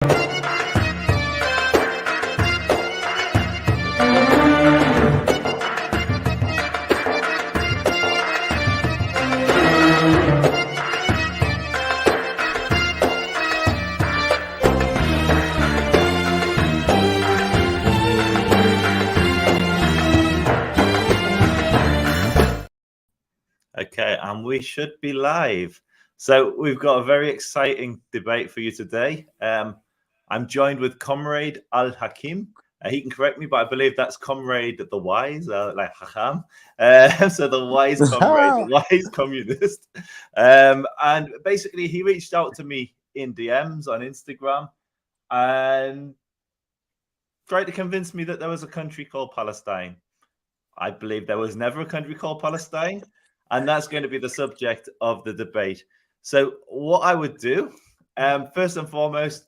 Okay, and we should be live. So we've got a very exciting debate for you today. I'm joined with Comrade Al Hakim. He can correct me, but I believe that's Comrade the Wise, like Hakam. So the wise comrade, the wise communist. And basically, he reached out to me in DMs on Instagram and tried to convince me that there was a country called Palestine. I believe there was never a country called Palestine. And that's going to be the subject of the debate. So what I would do, first and foremost,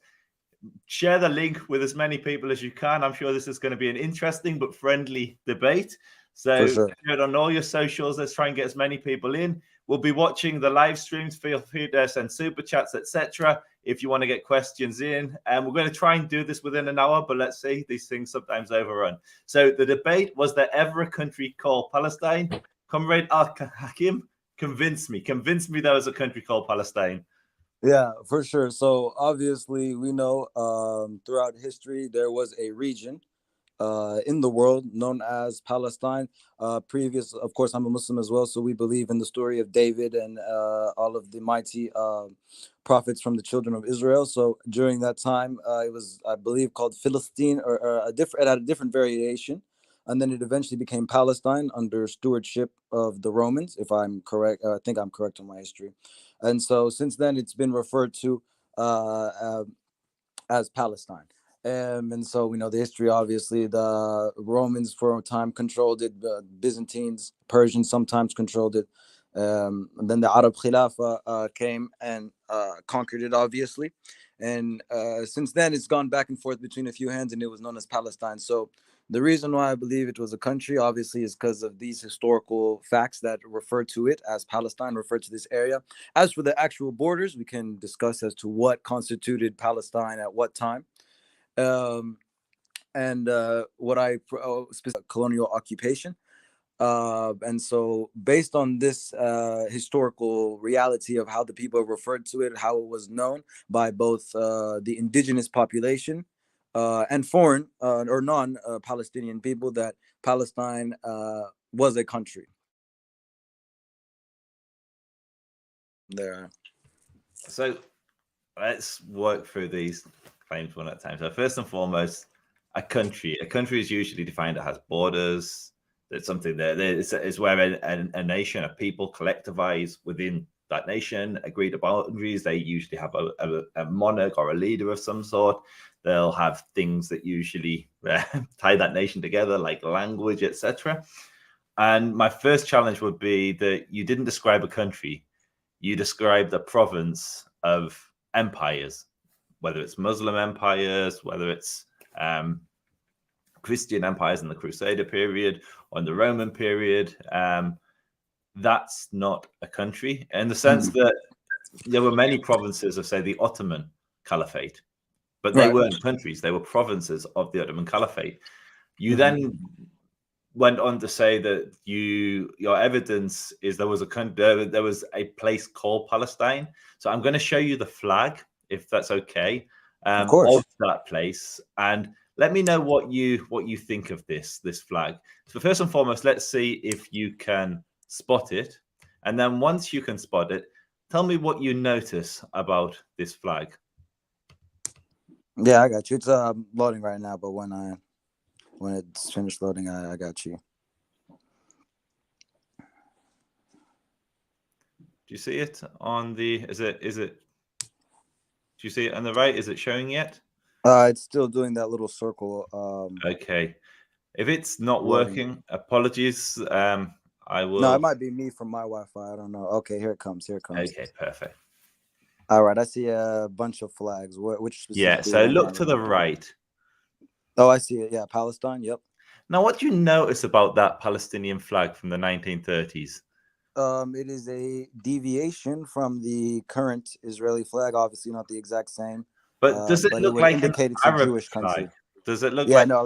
share the link with as many people as you can. I'm sure this is going to be an interesting but friendly debate. So share it on all your socials. Let's try and get as many people in. We'll be watching the live streams. Feel free to send super chats, etc. if you want to get questions in. And we're going to try and do this within an hour, but let's see, these things sometimes overrun. So the debate, was there ever a country called Palestine? Comrade Al Hakim, convince me there was a country called Palestine. Yeah, for sure. So obviously we know throughout history there was a region in the world known as Palestine. Of course, I'm a Muslim as well, so we believe in the story of David and all of the mighty prophets from the children of Israel. So during that time, it was, I believe, called Philistine, or it had a different variation. And then it eventually became Palestine under stewardship of the Romans, if I'm correct. I think I'm correct on my history. And so since then, it's been referred to as Palestine. And so we know the history, obviously. The Romans for a time controlled it. The Byzantines, Persians sometimes controlled it. And then the Arab Khilafah came and conquered it, obviously. And since then, it's gone back and forth between a few hands, and it was known as Palestine. So the reason why I believe it was a country, obviously, is because of these historical facts that refer to it as Palestine, refer to this area. As for the actual borders, we can discuss as to what constituted Palestine at what time. And what I specific colonial occupation. And so based on this historical reality of how the people referred to it, how it was known by both the indigenous population and foreign or non-Palestinian people, that Palestine was a country. There. So let's work through these claims one at a time. So first and foremost, a country is usually defined as borders. There's something there. It's where a nation, a people collectivize within that nation, agree to boundaries. They usually have a monarch or a leader of some sort. They'll have things that usually tie that nation together, like language, etc. And my first challenge would be that you didn't describe a country. You described a province of empires, whether it's Muslim empires, whether it's Christian empires in the Crusader period or in the Roman period. That's not a country in the sense that there were many provinces of, say, the Ottoman Caliphate, but they weren't countries. They were provinces of the Ottoman Caliphate. You then went on to say that your evidence is there was a place called Palestine. So I'm going to show you the flag, if that's okay, of that place, and let me know what you think of this flag. So first and foremost, let's see if you can spot it, and then once you can spot it, tell me what you notice about this flag. Yeah, I got you. It's loading right now, but when it's finished loading, I got you. Do you see it on the? Is it? Do you see it on the right? Is it showing yet? It's still doing that little circle. Okay, if it's not working, apologies. I will. No, it might be me from my Wi-Fi. I don't know. Okay, here it comes. Okay, perfect. All right, I see a bunch of flags. Which? Yeah. So look to the right. Oh, I see it. Yeah, Palestine. Yep. Now, what do you notice about that Palestinian flag from the 1930s? It is a deviation from the current Israeli flag. Obviously, not the exact same. But does it but it look would like an indicate it's a Arab Jewish country. flag? Does it look Yeah, like? no, I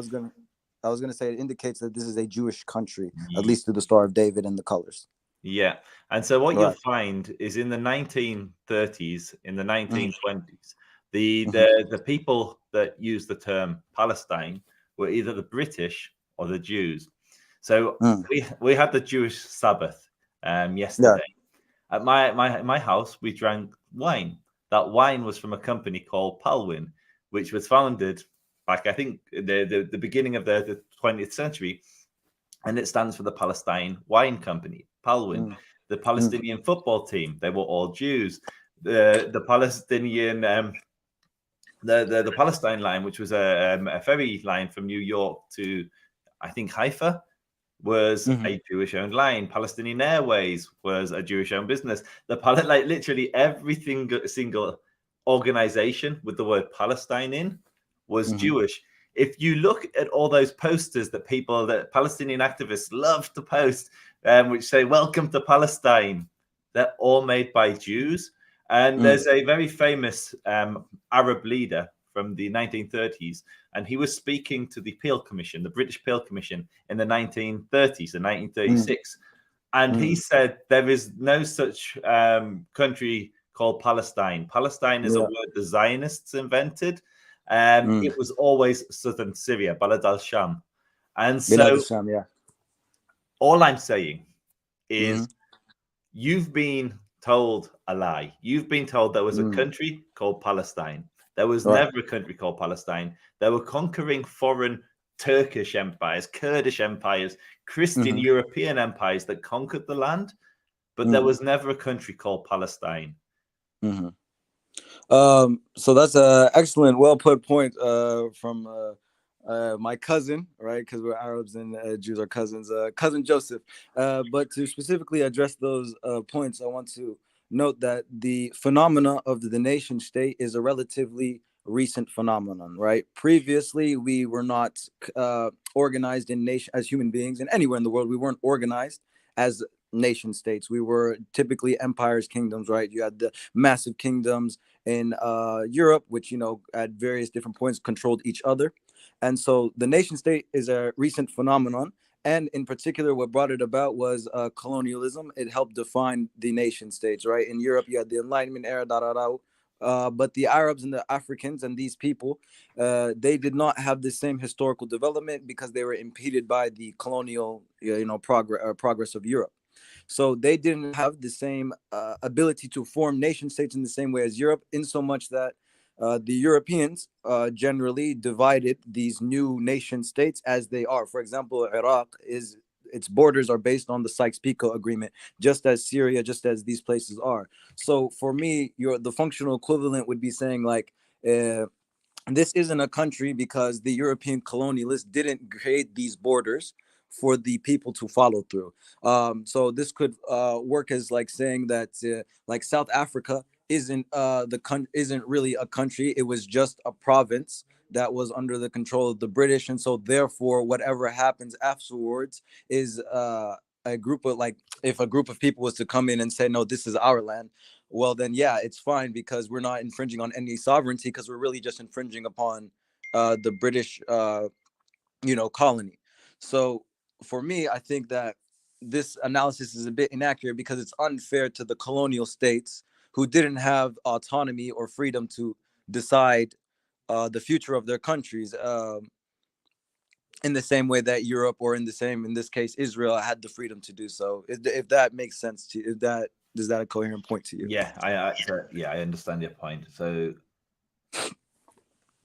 was gonna say it indicates that this is a Jewish country, at Ye- least through the Star of David and the colors. Yeah. And so what you'll Right. find is in the 1930s, in the Mm, 1920s, the mhm, the the people that use the term Palestine were either the British or the Jews. So mm. we had the Jewish Sabbath Yeah. yesterday. At my house, we drank wine. That wine was from a company called Palwin, which was founded back, I think, the beginning of the 20th century, and it stands for the Palestine Wine Company, Palwin. Mm, The mm, Palestinian football team, they were all Jews. The Palestinian the Palestine line, which was a ferry line from New York to, I think, Haifa, was mhm, a Jewish-owned line. Palestinian Airways was a Jewish-owned business. Like literally everything, single organization with the word Palestine in was mhm, Jewish. If you look at all those posters that Palestinian activists love to post, which say "Welcome to Palestine," they're all made by Jews. And mm, there's a very famous Arab leader from the 1930s, and he was speaking to the Peel Commission, the British Peel Commission, in the 1930s, in mm, 1936. And he mm. said there is no such country called Palestine. Palestine is a Yeah. word the Zionists invented. Mm. It was always southern Syria, Balad al-Sham. And Bilad so Sham, yeah. all I'm saying Mhm, is you've been told a lie. You've been told there was a mm. country called Palestine. There was Right. never a country called Palestine. They were conquering foreign Turkish empires, Kurdish empires, Christian Mhm, European empires that conquered the land, but there mm, was never a country called Palestine. mhm. So that's a excellent, well put point from my cousin, right? Because we're Arabs and Jews are cousins, cousin Joseph. But to specifically address those points, I want to note that the phenomena of the nation state is a relatively recent phenomenon, right? Previously, we were not organized in nation as human beings, and anywhere in the world, we weren't organized as nation states. We were typically empires, kingdoms, right? You had the massive kingdoms in Europe, which at various different points controlled each other. And so the nation state is a recent phenomenon. And in particular, what brought it about was colonialism. It helped define the nation states, right? In Europe, you had the Enlightenment era, da da da. But the Arabs and the Africans and these people, they did not have the same historical development because they were impeded by the colonial, progress of Europe. So they didn't have the same ability to form nation states in the same way as Europe, in so much that the Europeans generally divided these new nation states as they are. For example, Iraq is its borders are based on the Sykes-Picot Agreement, just as Syria, just as these places are. So for me, the functional equivalent would be saying like. This isn't a country because the European colonialists didn't create these borders for the people to follow through. So this could work as like saying that like South Africa isn't really a country. It was just a province that was under the control of the British, and so therefore whatever happens afterwards is a group of like if a group of people was to come in and say no, this is our land, well then yeah, it's fine because we're not infringing on any sovereignty because we're really just infringing upon the British colony. So for me, I think that this analysis is a bit inaccurate because it's unfair to the colonial states who didn't have autonomy or freedom to decide the future of their countries, in the same way that Europe, or in this case Israel, had the freedom to do so. If that makes sense to you, if that is that a coherent point to you? Yeah, I understand your point. So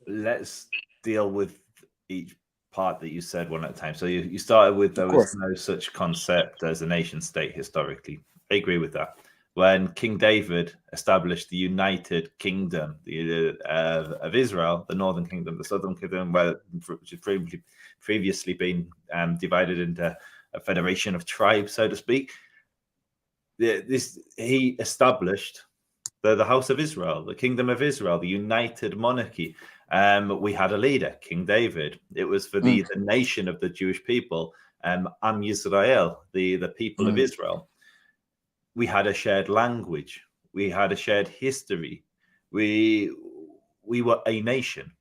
let's deal with each part that you said one at a time. So you started with there Of was course. no such concept as a nation state historically. I agree with that. When King David established the United Kingdom of Israel, the Northern Kingdom, the Southern Kingdom, which had previously been divided into a federation of tribes, so to speak, he established the House of Israel, the Kingdom of Israel, the United Monarchy. We had a leader, King David. It was for the nation of the Jewish people, Am Yisrael, the people of Israel. We had a shared language. We had a shared history. We we were a nation.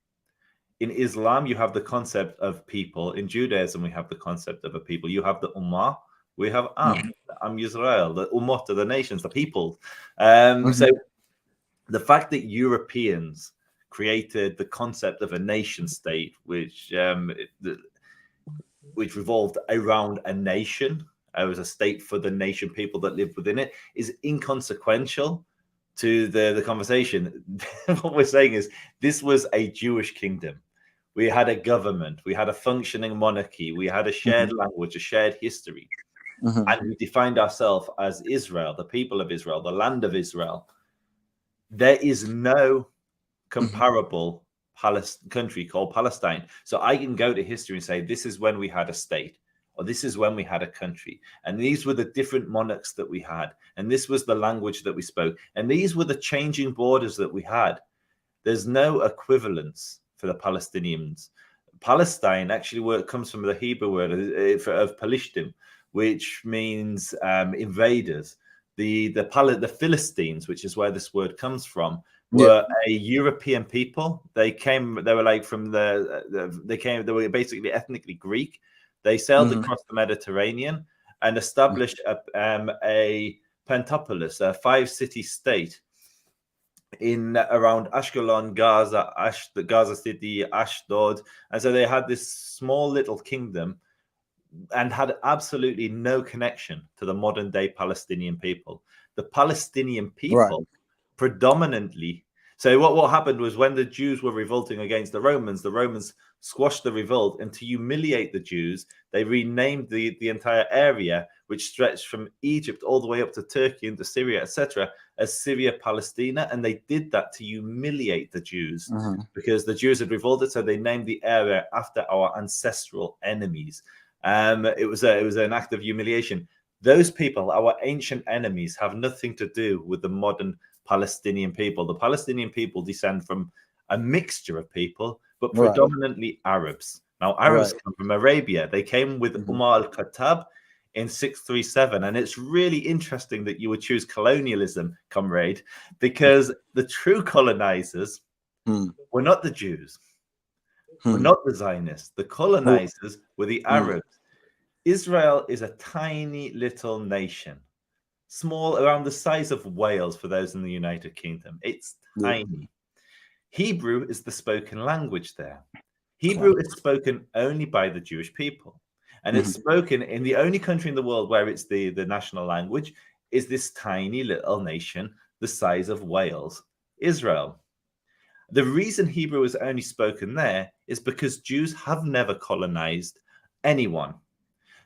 In Islam, you have the concept of people. In Judaism, we have the concept of a people. You have the Ummah, we have Am Yisrael, the Ummot, the nations, the people. So the fact that Europeans created the concept of a nation state, which revolved around a nation, as a state for the nation, people that lived within it, is inconsequential to the conversation. What we're saying is this was a Jewish kingdom. We had a government, we had a functioning monarchy, we had a shared language, a shared history. And we defined ourselves as Israel, the people of Israel, the land of Israel. There is no comparable country called Palestine. So I can go to history and say, this is when we had a state, or this is when we had a country. And these were the different monarchs that we had. And this was the language that we spoke. And these were the changing borders that we had. There's no equivalence for the Palestinians. Palestine actually comes from the Hebrew word of Palishtim, which means invaders. The Philistines, which is where this word comes from, were a European people. They were like from they were basically ethnically Greek. They sailed across the Mediterranean and established a Pentapolis, a 5-city state in around Ashkelon, Gaza, the Gaza City, Ashdod. And so they had this small little kingdom and had absolutely no connection to the modern day Palestinian people. The Palestinian people predominantly. So what happened was when the Jews were revolting against the Romans squashed the revolt, and to humiliate the Jews, they renamed the entire area, which stretched from Egypt all the way up to Turkey into Syria, etc., as Syria Palestina. And they did that to humiliate the Jews because the Jews had revolted. So they named the area after our ancestral enemies. It was an act of humiliation. Those people, our ancient enemies, have nothing to do with the modern Palestinian people. The Palestinian people descend from a mixture of people, but predominantly Arabs. Now, Arabs come from Arabia. They came with Umar al-Khattab in 637. And it's really interesting that you would choose colonialism, comrade, because the true colonizers were not the Jews, were not the Zionists. The colonizers were the Arabs. Israel is a tiny little nation, small, around the size of Wales for those in the United Kingdom. It's tiny. Hebrew is the spoken language there. Hebrew is spoken only by the Jewish people. And it's spoken in the only country in the world where it's the national language is this tiny little nation the size of Wales, Israel. The reason Hebrew is only spoken there is because Jews have never colonized anyone.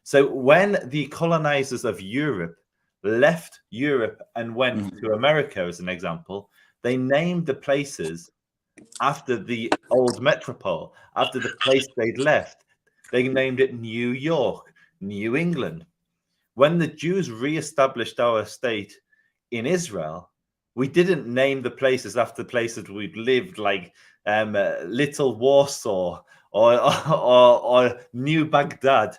So when the colonizers of Europe left Europe and went to America, as an example, they named the places after the old metropole, after the place they'd left. They named it New York, New England. When the Jews re-established our state in Israel, we didn't name the places after places we'd lived, like Little Warsaw or New Baghdad.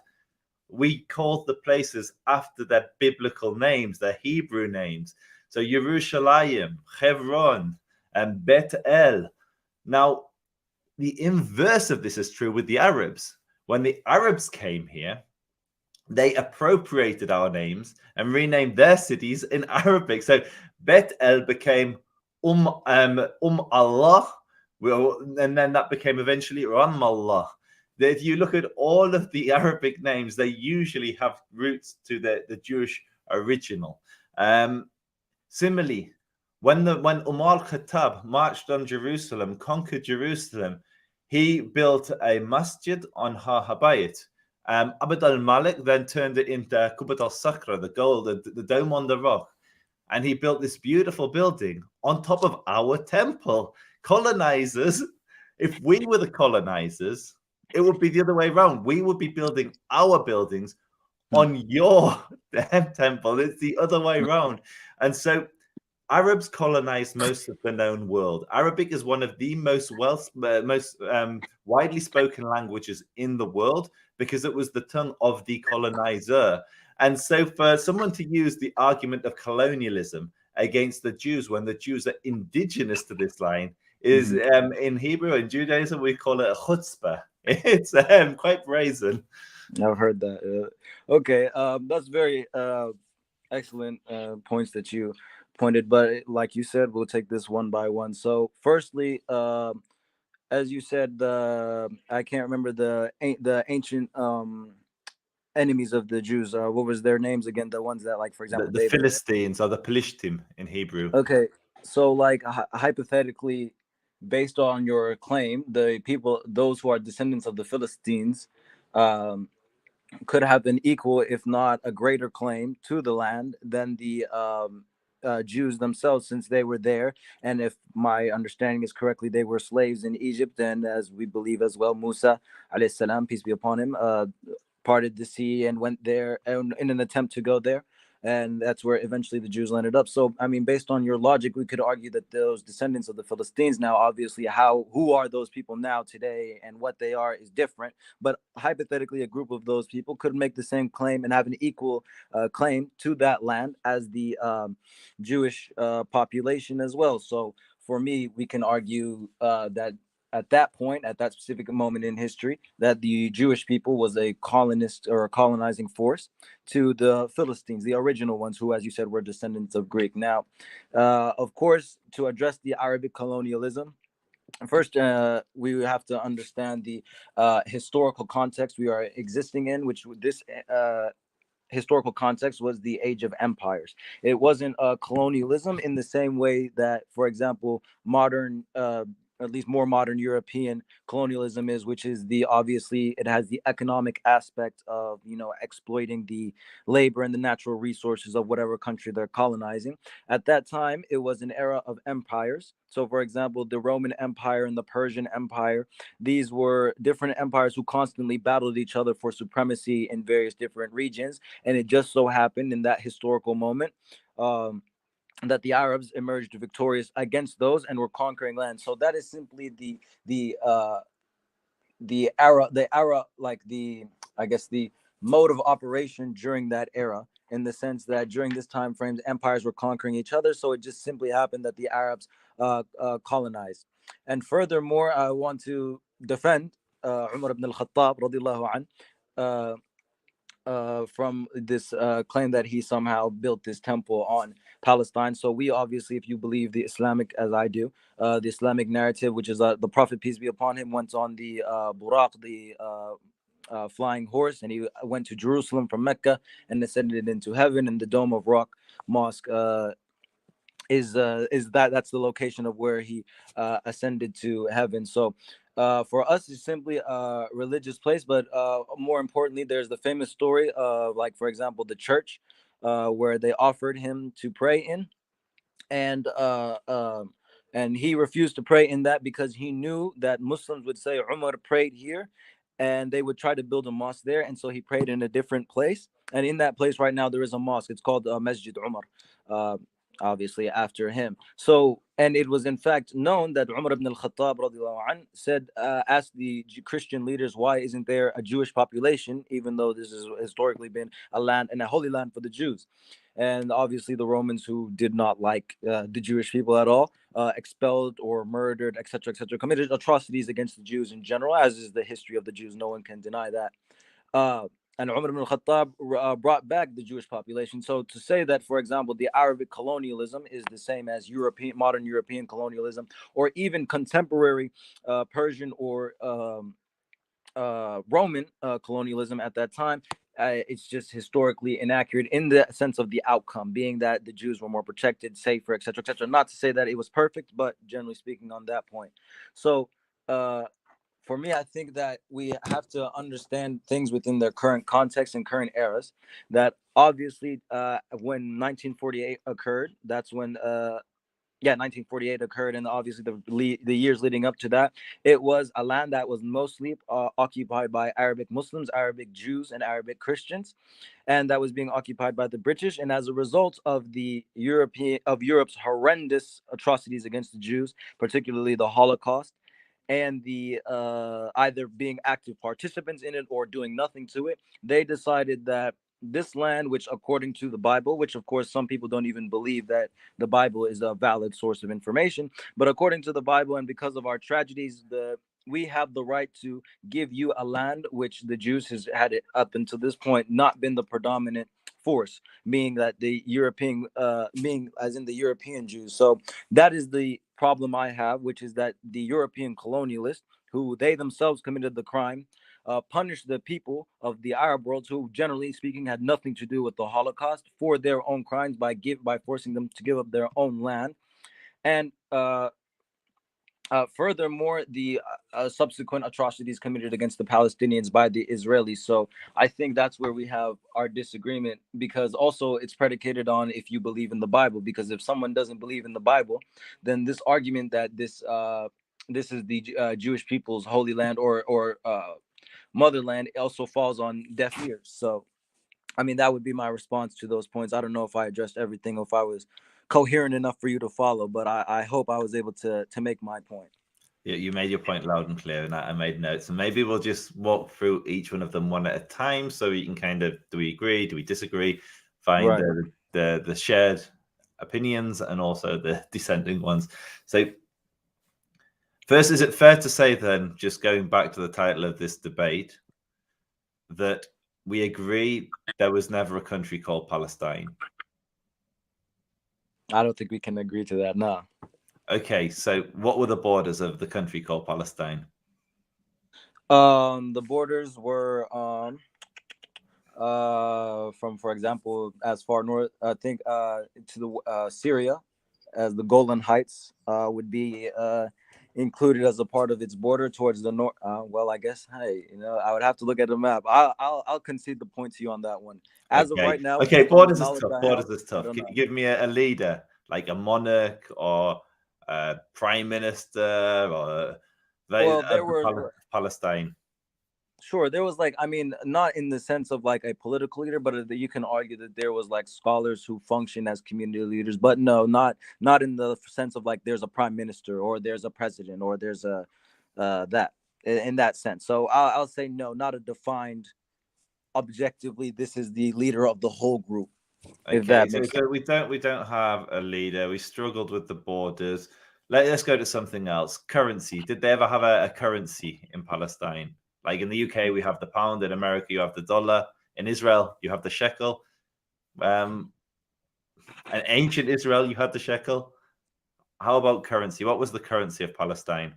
We called the places after their biblical names, their Hebrew names. So Yerushalayim, Hebron, and Bet El. Now, the inverse of this is true with the Arabs. When the Arabs came here, they appropriated our names and renamed their cities in Arabic. So Bet El became Allah, and then that became eventually Ramallah. If you look at all of the Arabic names, they usually have roots to the Jewish original. Similarly, when Umar al-Khattab marched on Jerusalem, conquered Jerusalem, he built a masjid on Har Habayit. Abd al-Malik then turned it into Qubat al-Sakra, the gold, the dome on the rock. And he built this beautiful building on top of our temple. Colonizers, if we were the colonizers, it would be the other way around. We would be building our buildings on your temple. It's the other way around. And so Arabs colonized most of the known world. Arabic is one of the most widely spoken languages in the world because it was the tongue of the colonizer. And so for someone to use the argument of colonialism against the Jews when the Jews are indigenous to this line is in Hebrew and Judaism we call it a chutzpah. It's quite brazen. I've heard that. Okay, that's very excellent points that you pointed. But like you said, we'll take this one by one. So, firstly, as you said, I can't remember the ancient enemies of the Jews. What was their names again? The ones that, like, for example, The David. Philistines or the Pelishtim in Hebrew. Okay, so like hypothetically, based on your claim, the people, those who are descendants of the Philistines, um, could have an equal, if not a greater claim to the land than the Jews themselves, since they were there. And if my understanding is correctly, they were slaves in Egypt. And as we believe as well, Musa, alayhi salam, peace be upon him, parted the sea and went there in an attempt to go there. And that's where eventually the Jews landed up. So, I mean, based on your logic, we could argue that those descendants of the Philistines now, obviously, who are those people now today and what they are is different. But hypothetically, a group of those people could make the same claim and have an equal claim to that land as the Jewish population as well. So, for me, we can argue that at that point, at that specific moment in history, that the Jewish people was a colonist or a colonizing force to the Philistines, the original ones who, as you said, were descendants of Greek. Now, of course, to address the Arabic colonialism, first, we have to understand the historical context we are existing in, which this historical context was the age of empires. It wasn't colonialism in the same way that, for example, modern, at least more modern European colonialism is, which is the obviously it has the economic aspect of exploiting the labor and the natural resources of whatever country they're colonizing. At that time, it was an era of empires. So, for example, the Roman Empire and the Persian Empire, these were different empires who constantly battled each other for supremacy in various different regions. And it just so happened in that historical moment that the Arabs emerged victorious against those and were conquering land. So that is simply the era, like the, I guess, the mode of operation during that era, in the sense that during this time frame empires were conquering each other. So it just simply happened that the Arabs colonized. And furthermore, I want to defend Umar ibn al-Khattab radiallahu an, uh, from this claim that he somehow built this temple on Palestine. So we obviously, if you believe the Islamic, as I do, the Islamic narrative, which is the Prophet, peace be upon him, went on the Buraq, the flying horse, and he went to Jerusalem from Mecca and ascended into heaven. And the Dome of Rock Mosque is that's the location of where he ascended to heaven. So for us, it's simply a religious place, but more importantly, there's the famous story of, like, for example, the church where they offered him to pray in, and he refused to pray in that because he knew that Muslims would say Umar prayed here, and they would try to build a mosque there, and so he prayed in a different place. And in that place right now there is a mosque. It's called Masjid Umar, uh, obviously after him. So, and it was in fact known that Umar ibn al-Khattab radiallahu anh said, asked the Christian leaders, why isn't there a Jewish population, even though this has historically been a land and a holy land for the Jews? And obviously the Romans, who did not like the Jewish people at all, expelled or murdered, etc., committed atrocities against the Jews in general, as is the history of the Jews. No one can deny that. Uh, and Umar ibn al-Khattab brought back the Jewish population. So to say that, for example, the Arabic colonialism is the same as modern European colonialism, or even contemporary Persian or Roman colonialism at that time, it's just historically inaccurate in the sense of the outcome, being that the Jews were more protected, safer, etc., etc. Not to say that it was perfect, but generally speaking, on that point. So, for me, I think that we have to understand things within their current context and current eras. That obviously, when 1948 occurred, that's when 1948 occurred, and obviously the years leading up to that, it was a land that was mostly occupied by Arabic Muslims, Arabic Jews, and Arabic Christians, and that was being occupied by the British. And as a result of Europe's horrendous atrocities against the Jews, particularly the Holocaust, and the either being active participants in it or doing nothing to it, they decided that this land, which according to the Bible, which of course some people don't even believe that the Bible is a valid source of information, but according to the Bible and because of our tragedies, we have the right to give you a land which the Jews has had it up until this point not been the predominant force, meaning that the European, meaning as in the European Jews. So that is the problem I have, which is that the European colonialists, who they themselves committed the crime, punish the people of the Arab world, who generally speaking had nothing to do with the Holocaust, for their own crimes by forcing them to give up their own land, and furthermore, the subsequent atrocities committed against the Palestinians by the Israelis. So I think that's where we have our disagreement, because also it's predicated on if you believe in the Bible. Because if someone doesn't believe in the Bible, then this argument that this is the Jewish people's holy land or motherland also falls on deaf ears. So I mean, that would be my response to those points. I don't know if I addressed everything, or if I was coherent enough for you to follow, but I hope I was able to make my point. Yeah, you made your point loud and clear, and I made notes. And maybe we'll just walk through each one of them one at a time, so we can kind of, do we agree, do we disagree, find Right. the shared opinions and also the dissenting ones. So first, is it fair to say then, just going back to the title of this debate, that we agree there was never a country called Palestine? I don't think we can agree to that. No. Okay, so what were the borders of the country called Palestine? The borders were from, for example, as far north, I think to the Syria, as the Golan Heights would be included as a part of its border towards the north. Well, I guess, hey, I would have to look at the map. I'll concede the point to you on that one. As of right now, okay, with borders the is tough. Borders is tough. Can you give me a leader, like a monarch or a prime minister, or there were Palestine? Sure, there was like, I mean, not in the sense of like a political leader, but you can argue that there was like scholars who function as community leaders, but no, not in the sense of like there's a prime minister or there's a president or there's a that in that sense. So I'll say no, not a defined objectively. This is the leader of the whole group. Okay, if that makes sense. So we don't have a leader. We struggled with the borders. Let's go to something else. Currency. Did they ever have a currency in Palestine? Like in the UK, we have the pound. In America, you have the dollar. In Israel, you have the shekel. In ancient Israel, you had the shekel. How about currency? What was the currency of Palestine?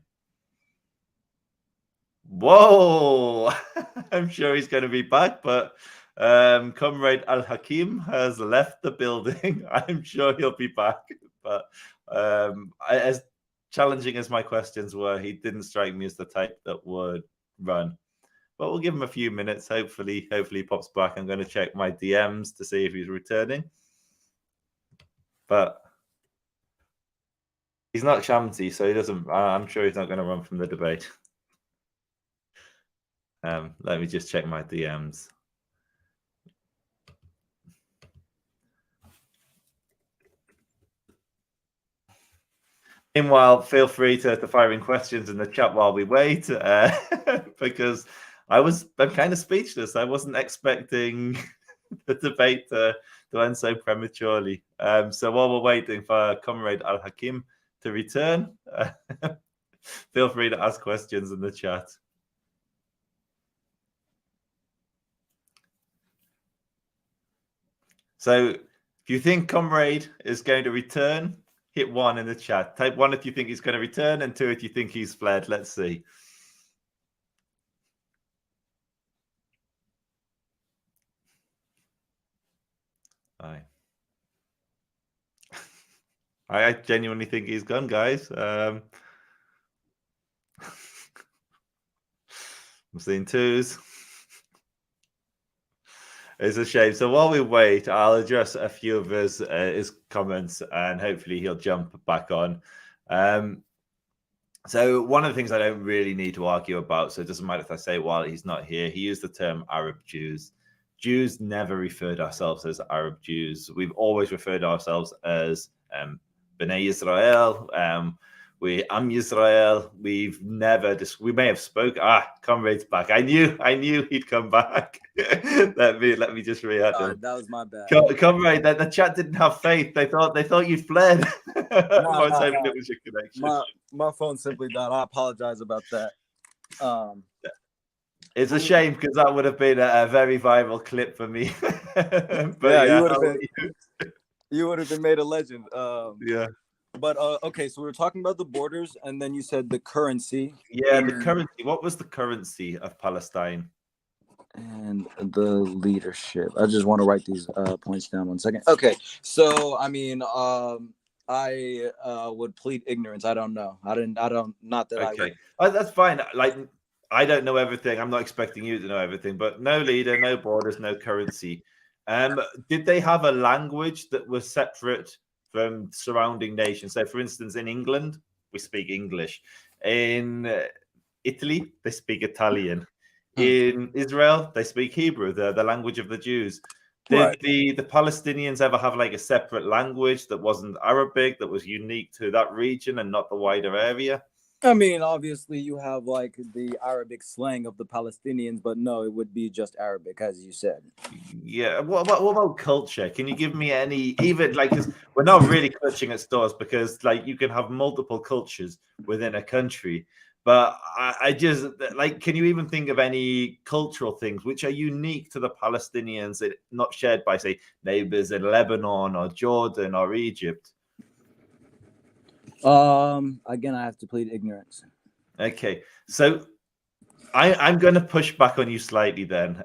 Whoa! I'm sure he's going to be back, but Comrade Al Hakim has left the building. I'm sure he'll be back, but as challenging as my questions were, he didn't strike me as the type that would run. But we'll give him a few minutes. Hopefully he pops back. I'm going to check my DMs to see if he's returning. But he's not Shamsi, so he doesn't. I'm sure he's not going to run from the debate. Let me just check my DMs. Meanwhile, feel free to fire in questions in the chat while we wait, because I'm kind of speechless. I wasn't expecting the debate to end so prematurely. So while we're waiting for Comrade Al Hakim to return, feel free to ask questions in the chat. So if you think Comrade is going to return, hit 1 in the chat. Type 1 if you think he's going to return, and 2 if you think he's fled. Let's see. Hi. I genuinely think he's gone, guys. I'm seeing 2s. It's a shame. So while we wait, I'll address a few of his comments, and hopefully he'll jump back on. So one of the things I don't really need to argue about, so it doesn't matter if I say it while he's not here, he used the term Arab Jews. Jews never referred ourselves as Arab Jews. We've always referred ourselves as B'nai Israel. I'm Israel. We've never we may have spoken. Comrade's back. I knew he'd come back. let me just re-add him. That was my bad. Comrade, the chat didn't have faith. They thought you'd fled. I was hoping it was your connection. My phone simply died. I apologize about that. It's a shame because that would have been a very viral clip for me. But you would have been made a legend. Yeah. But okay, so we were talking about the borders, and then you said the currency. Yeah, the currency. What was the currency of Palestine? And the leadership. I just want to write these points down 1 second. Okay, so I mean, I would plead ignorance. I don't know. Not that. Okay, that's fine. Like, I don't know everything. I'm not expecting you to know everything. But no leader, no borders, no currency. Did they have a language that was separate from surrounding nations? So, for instance, in England, we speak English. In Italy, they speak Italian. In Israel, they speak Hebrew, the language of the Jews. Did the Palestinians ever have like a separate language that wasn't Arabic, that was unique to that region and not the wider area? I mean, obviously, you have like the Arabic slang of the Palestinians, but no, it would be just Arabic, as you said. Yeah. What about culture? Can you give me any, even like, 'cause we're not really clutching at straws because like you can have multiple cultures within a country. But I just like, can you even think of any cultural things which are unique to the Palestinians, not shared by, say, neighbors in Lebanon or Jordan or Egypt? Again, I have to plead ignorance. Okay, so I'm going to push back on you slightly then.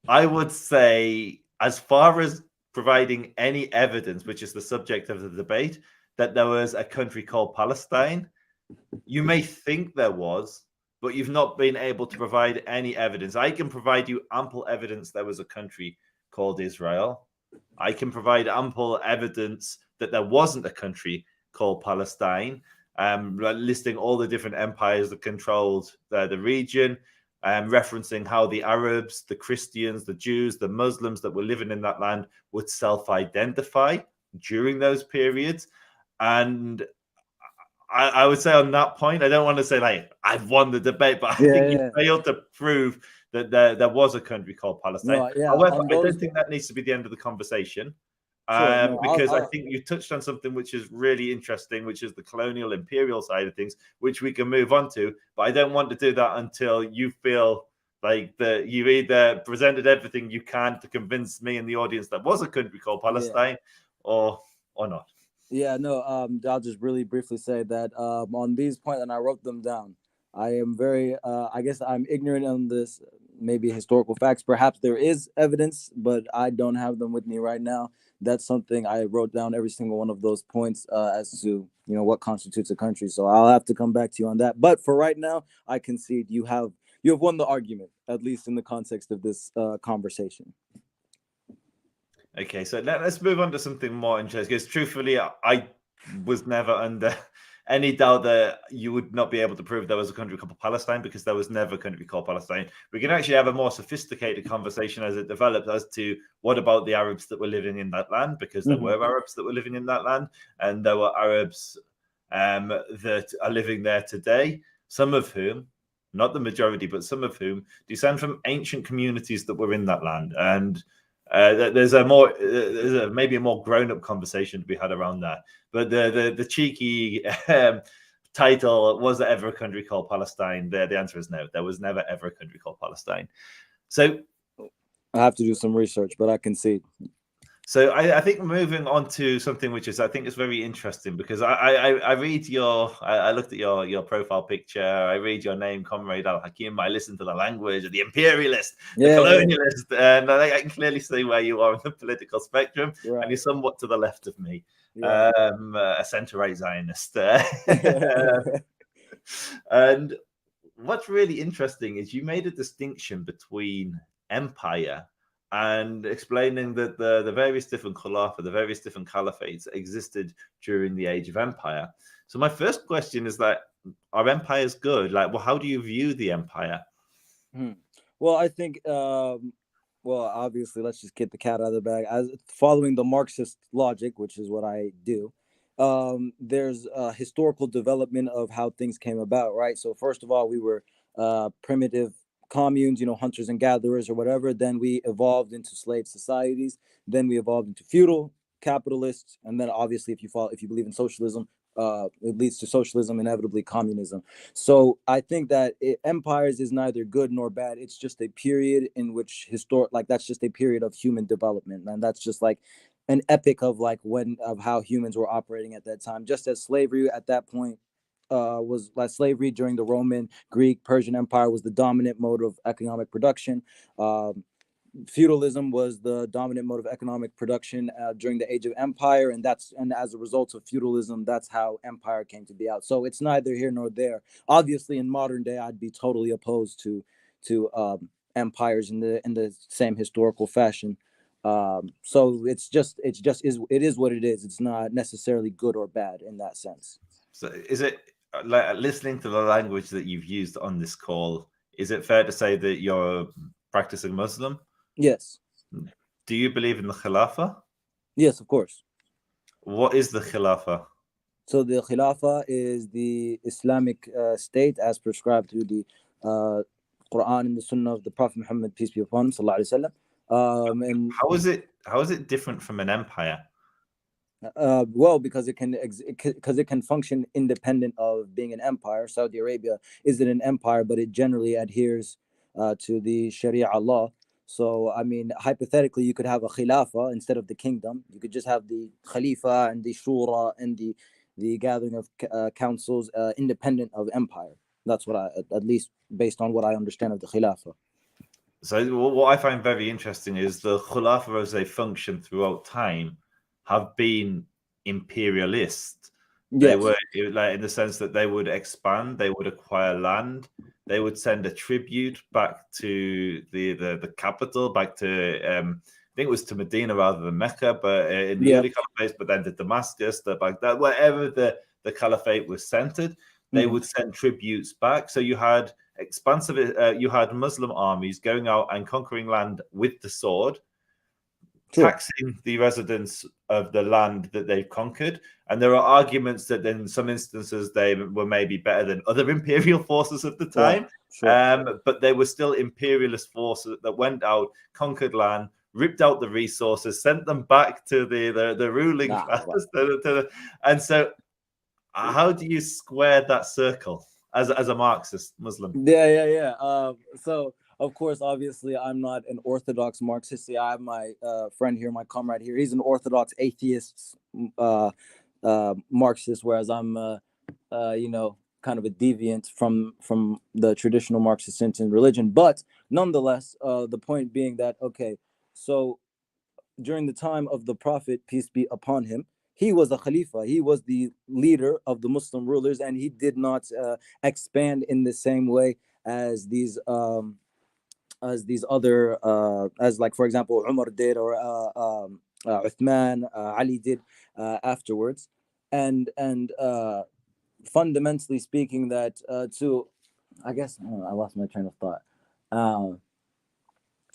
I would say, as far as providing any evidence, which is the subject of the debate, that there was a country called Palestine, you may think there was, but you've not been able to provide any evidence. I can provide you ample evidence there was a country called Israel. I can provide ample evidence that there wasn't a country called Palestine, listing all the different empires that controlled the region, referencing how the Arabs, the Christians, the Jews, the Muslims that were living in that land would self-identify during those periods. And I would say on that point, I don't want to say like I've won the debate, but I think you failed to prove that there was a country called Palestine. However, I don't think that needs to be the end of the conversation. Because I think you touched on something which is really interesting, which is the colonial imperial side of things, which we can move on to. But I don't want to do that until you feel like that you either presented everything you can to convince me and the audience that was a country called Palestine, or not. Yeah, no, I'll just really briefly say that on these points, and I wrote them down, I am very, I guess I'm ignorant on this, maybe historical facts. Perhaps there is evidence, but I don't have them with me right now. That's something I wrote down every single one of those points as to, what constitutes a country. So I'll have to come back to you on that. But for right now, I concede you have won the argument, at least in the context of this conversation. Okay, so let's move on to something more interesting, because truthfully, I was never under any doubt that you would not be able to prove there was a country called Palestine, because there was never a country called Palestine. We can actually have a more sophisticated conversation as it develops as to what about the Arabs that were living in that land, because there were Arabs that were living in that land, and there were Arabs that are living there today, some of whom, not the majority, but some of whom descend from ancient communities that were in that land. And there's maybe a more grown-up conversation to be had around that. But the cheeky title, was there ever a country called Palestine? The answer is no. There was never ever a country called Palestine. So I have to do some research, but I concede. So I think moving on to something which is, I think is very interesting, because I read I looked at your profile picture. I read your name, Comrade Al-Hakim. I listened to the language of the imperialist, the colonialist, and I can clearly see where you are on the political spectrum, and you're somewhat to the left of me, a center-right Zionist. And what's really interesting is you made a distinction between empire and explaining that the various different khilafah, the various different caliphates existed during the age of empire. So my first question is that, are empires good? Like, well, how do you view the empire? Well, I think, obviously, let's just get the cat out of the bag. As following the Marxist logic, which is what I do, there's a historical development of how things came about, right? So first of all, we were primitive communes, hunters and gatherers or whatever. Then we evolved into slave societies. Then we evolved into feudal capitalists, and then obviously, if you believe in socialism, it leads to socialism, inevitably communism. So I think that empires is neither good nor bad. It's just a period in which that's just a period of human development, and that's just like an epic of how humans were operating at that time. Just as slavery at that point was like slavery during the Roman, Greek, Persian Empire was the dominant mode of economic production. Um, Feudalism was the dominant mode of economic production during the age of empire, and as a result of feudalism, that's how empire came to be out. So it's neither here nor there. Obviously, in modern day, I'd be totally opposed to empires in the same historical fashion. So it is what it is. It's not necessarily good or bad in that sense. So is it like listening to the language that you've used on this call? Is it fair to say that you're practicing Muslim? Yes. Do you believe in the Khilafah? Yes, of course. What is the Khilafah? So the Khilafah is the Islamic state as prescribed through the Quran and the Sunnah of the Prophet Muhammad, peace be upon him, sallallahu alaihi wasallam. And how is it different from an empire? Well, because it can function independent of being an empire. Saudi Arabia isn't an empire, but it generally adheres to the Sharia law. So, I mean, hypothetically, you could have a khilafah instead of the kingdom. You could just have the khalifa and the shura and the gathering of councils independent of empire. That's what at least based on what I understand of the khilafah. So what I find very interesting is the Khilafah as they function throughout time have been imperialist. Yes. They were like in the sense that they would expand, they would acquire land, they would send a tribute back to the capital, back to I think it was to Medina rather than Mecca, but in the early caliphates, but then to Damascus, Baghdad, wherever the caliphate was centered, they would send tributes back. So you had expansive, you had Muslim armies going out and conquering land with the sword, taxing the residents of the land that they've conquered. And there are arguments that in some instances they were maybe better than other imperial forces of the time. But they were still imperialist forces that went out, conquered land, ripped out the resources, sent them back to the ruling class. And so how do you square that circle as a Marxist Muslim? So of course, obviously, I'm not an orthodox Marxist. I have my friend here, my comrade here. He's an orthodox atheist Marxist, whereas I'm, kind of a deviant from the traditional Marxist sense in religion. But nonetheless, the point being that, okay, so during the time of the Prophet, peace be upon him, he was a Khalifa. He was the leader of the Muslim rulers, and he did not expand in the same way as these other as like, for example, Umar did, or Uthman, Ali did afterwards. And fundamentally speaking, that I guess I lost my train of thought.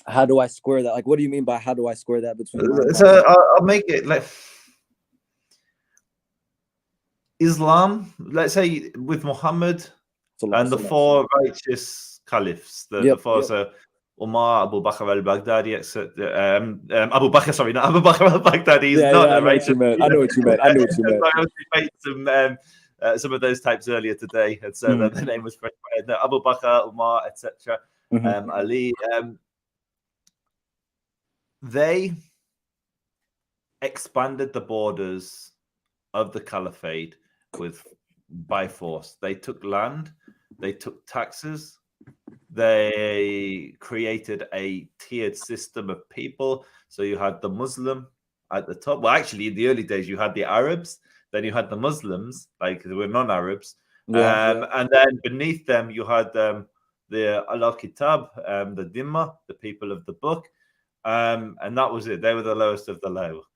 How do I square that? Like, what do you mean by how do I square that between? So I'll make it like Islam. Let's say with Muhammad and the four righteous caliphs, the four. So Umar, Abu Bakr al-Baghdadi, etc. Abu Bakr, sorry, not Abu Bakr al-Baghdadi. I know what you meant. I know what you meant. I made some of those types earlier today, and so the name was very Abu Bakr, Umar, etc. Ali. They expanded the borders of the caliphate by force. They took land, they took taxes, they created a tiered system of people. So you had the Muslim at the top. Well, actually, in the early days, you had the Arabs, then you had the Muslims, like they were non-Arabs, and then beneath them you had the Al-Kitab, the Dhimma, the people of the book. And that was it. They were the lowest of the low.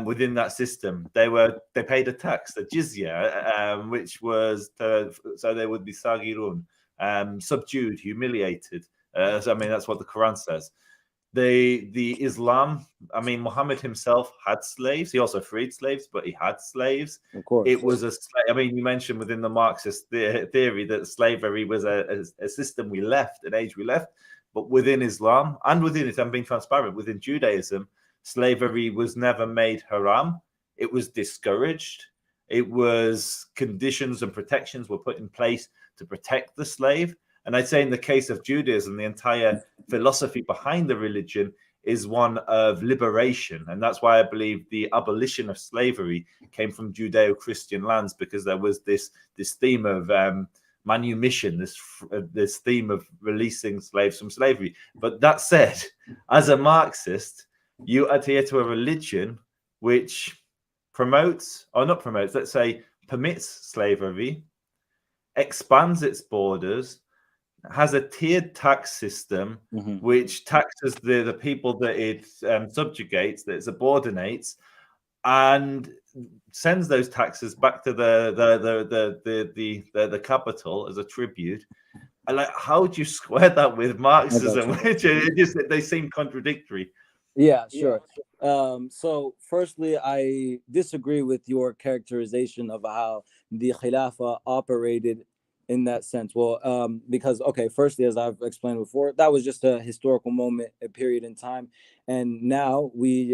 Within that system, they paid a tax, the Jizya, which was so they would be sagirun, subdued, humiliated. So, I mean, that's what the Quran says. the Islam, I mean, Muhammad himself had slaves. He also freed slaves, but he had slaves. Of course. It was I mean, you mentioned within the Marxist theory that slavery was a system we left, an age we left. But within Islam and within it, I'm being transparent, within Judaism, slavery was never made haram. It was discouraged. It was conditions and protections were put in place to protect the slave. And I'd say in the case of Judaism, the entire philosophy behind the religion is one of liberation. And that's why I believe the abolition of slavery came from Judeo-Christian lands, because there was this theme of manumission, this theme of releasing slaves from slavery. But that said, as a Marxist, you adhere to a religion which promotes, or not promotes, let's say permits slavery, expands its borders, has a tiered tax system, which taxes the people that it subjugates, that it subordinates, and sends those taxes back to the capital as a tribute. And like, how do you square that with Marxism? Which they seem contradictory. Yeah, sure. So firstly, I disagree with your characterization of how the Khilafah operated in that sense. Well, because, okay, firstly, as I've explained before, that was just a historical moment, a period in time. And now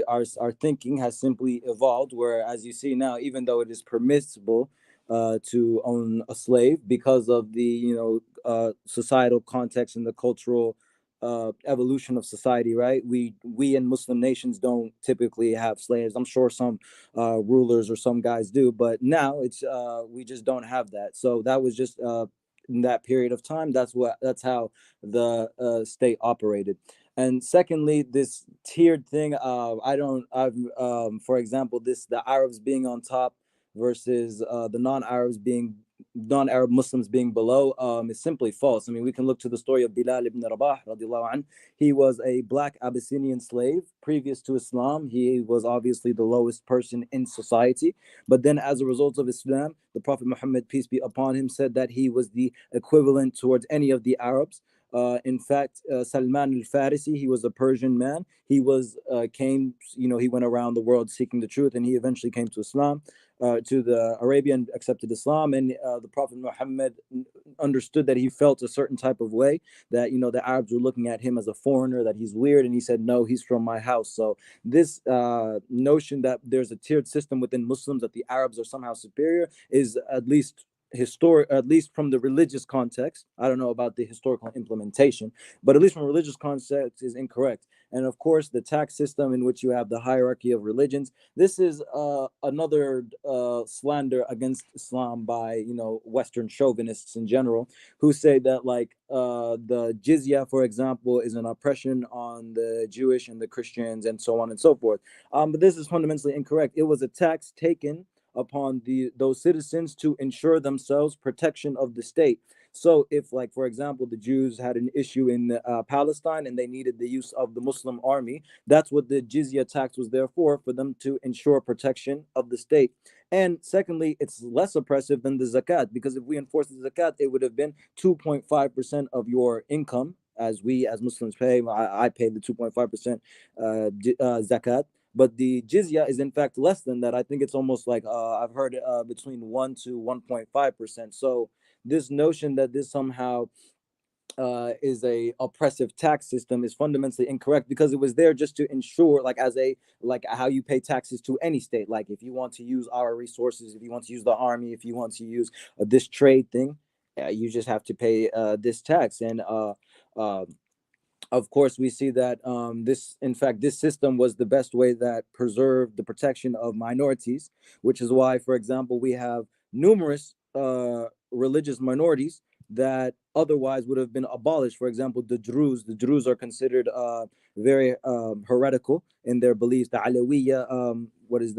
our thinking has simply evolved, where, as you see now, even though it is permissible to own a slave because of the, societal context and the cultural evolution of society, right? We in Muslim nations don't typically have slaves. I'm sure some rulers or some guys do, but now it's we just don't have that. So that was just in that period of time. That's how the state operated. And secondly, this tiered thing, for example, the Arabs being on top versus the non-Arab Muslims being below is simply false. I mean, we can look to the story of Bilal ibn Rabah radiallahu anh. He was a black Abyssinian slave previous to Islam. He was obviously the lowest person in society, but then as a result of Islam, the Prophet Muhammad, peace be upon him, said that he was the equivalent towards any of the Arabs. In fact, Salman al-Farisi, he was a Persian man. He he went around the world seeking the truth, and he eventually came to Islam, to the Arabian, accepted Islam, and the Prophet Muhammad understood that he felt a certain type of way, that the Arabs were looking at him as a foreigner, that he's weird, and he said, no, he's from my house. So this notion that there's a tiered system within Muslims, that the Arabs are somehow superior, is at least from the religious context. I don't know about the historical implementation, but at least from a religious context is incorrect. And of course, the tax system in which you have the hierarchy of religions, this is another slander against Islam by Western chauvinists in general, who say that the Jizya, for example, is an oppression on the Jewish and the Christians and so on and so forth. But this is fundamentally incorrect. It was a tax taken upon those citizens to ensure themselves protection of the state. So if, like, for example, the Jews had an issue in Palestine and they needed the use of the Muslim army, that's what the jizya tax was there for them to ensure protection of the state. And secondly, it's less oppressive than the zakat, because if we enforce the zakat, it would have been 2.5% of your income, as we as Muslims pay. I pay the 2.5% zakat. But the jizya is in fact less than that. I think it's almost like I've heard between 1 to 1.5%. So this notion that this somehow is a oppressive tax system is fundamentally incorrect, because it was there just to ensure, like how you pay taxes to any state. Like if you want to use our resources, if you want to use the army, if you want to use this trade thing, you just have to pay this tax. And of course, we see that this system was the best way that preserved the protection of minorities, which is why, for example, we have numerous religious minorities that otherwise would have been abolished. For example, the Druze are considered very heretical in their beliefs. The Alawiyya, what is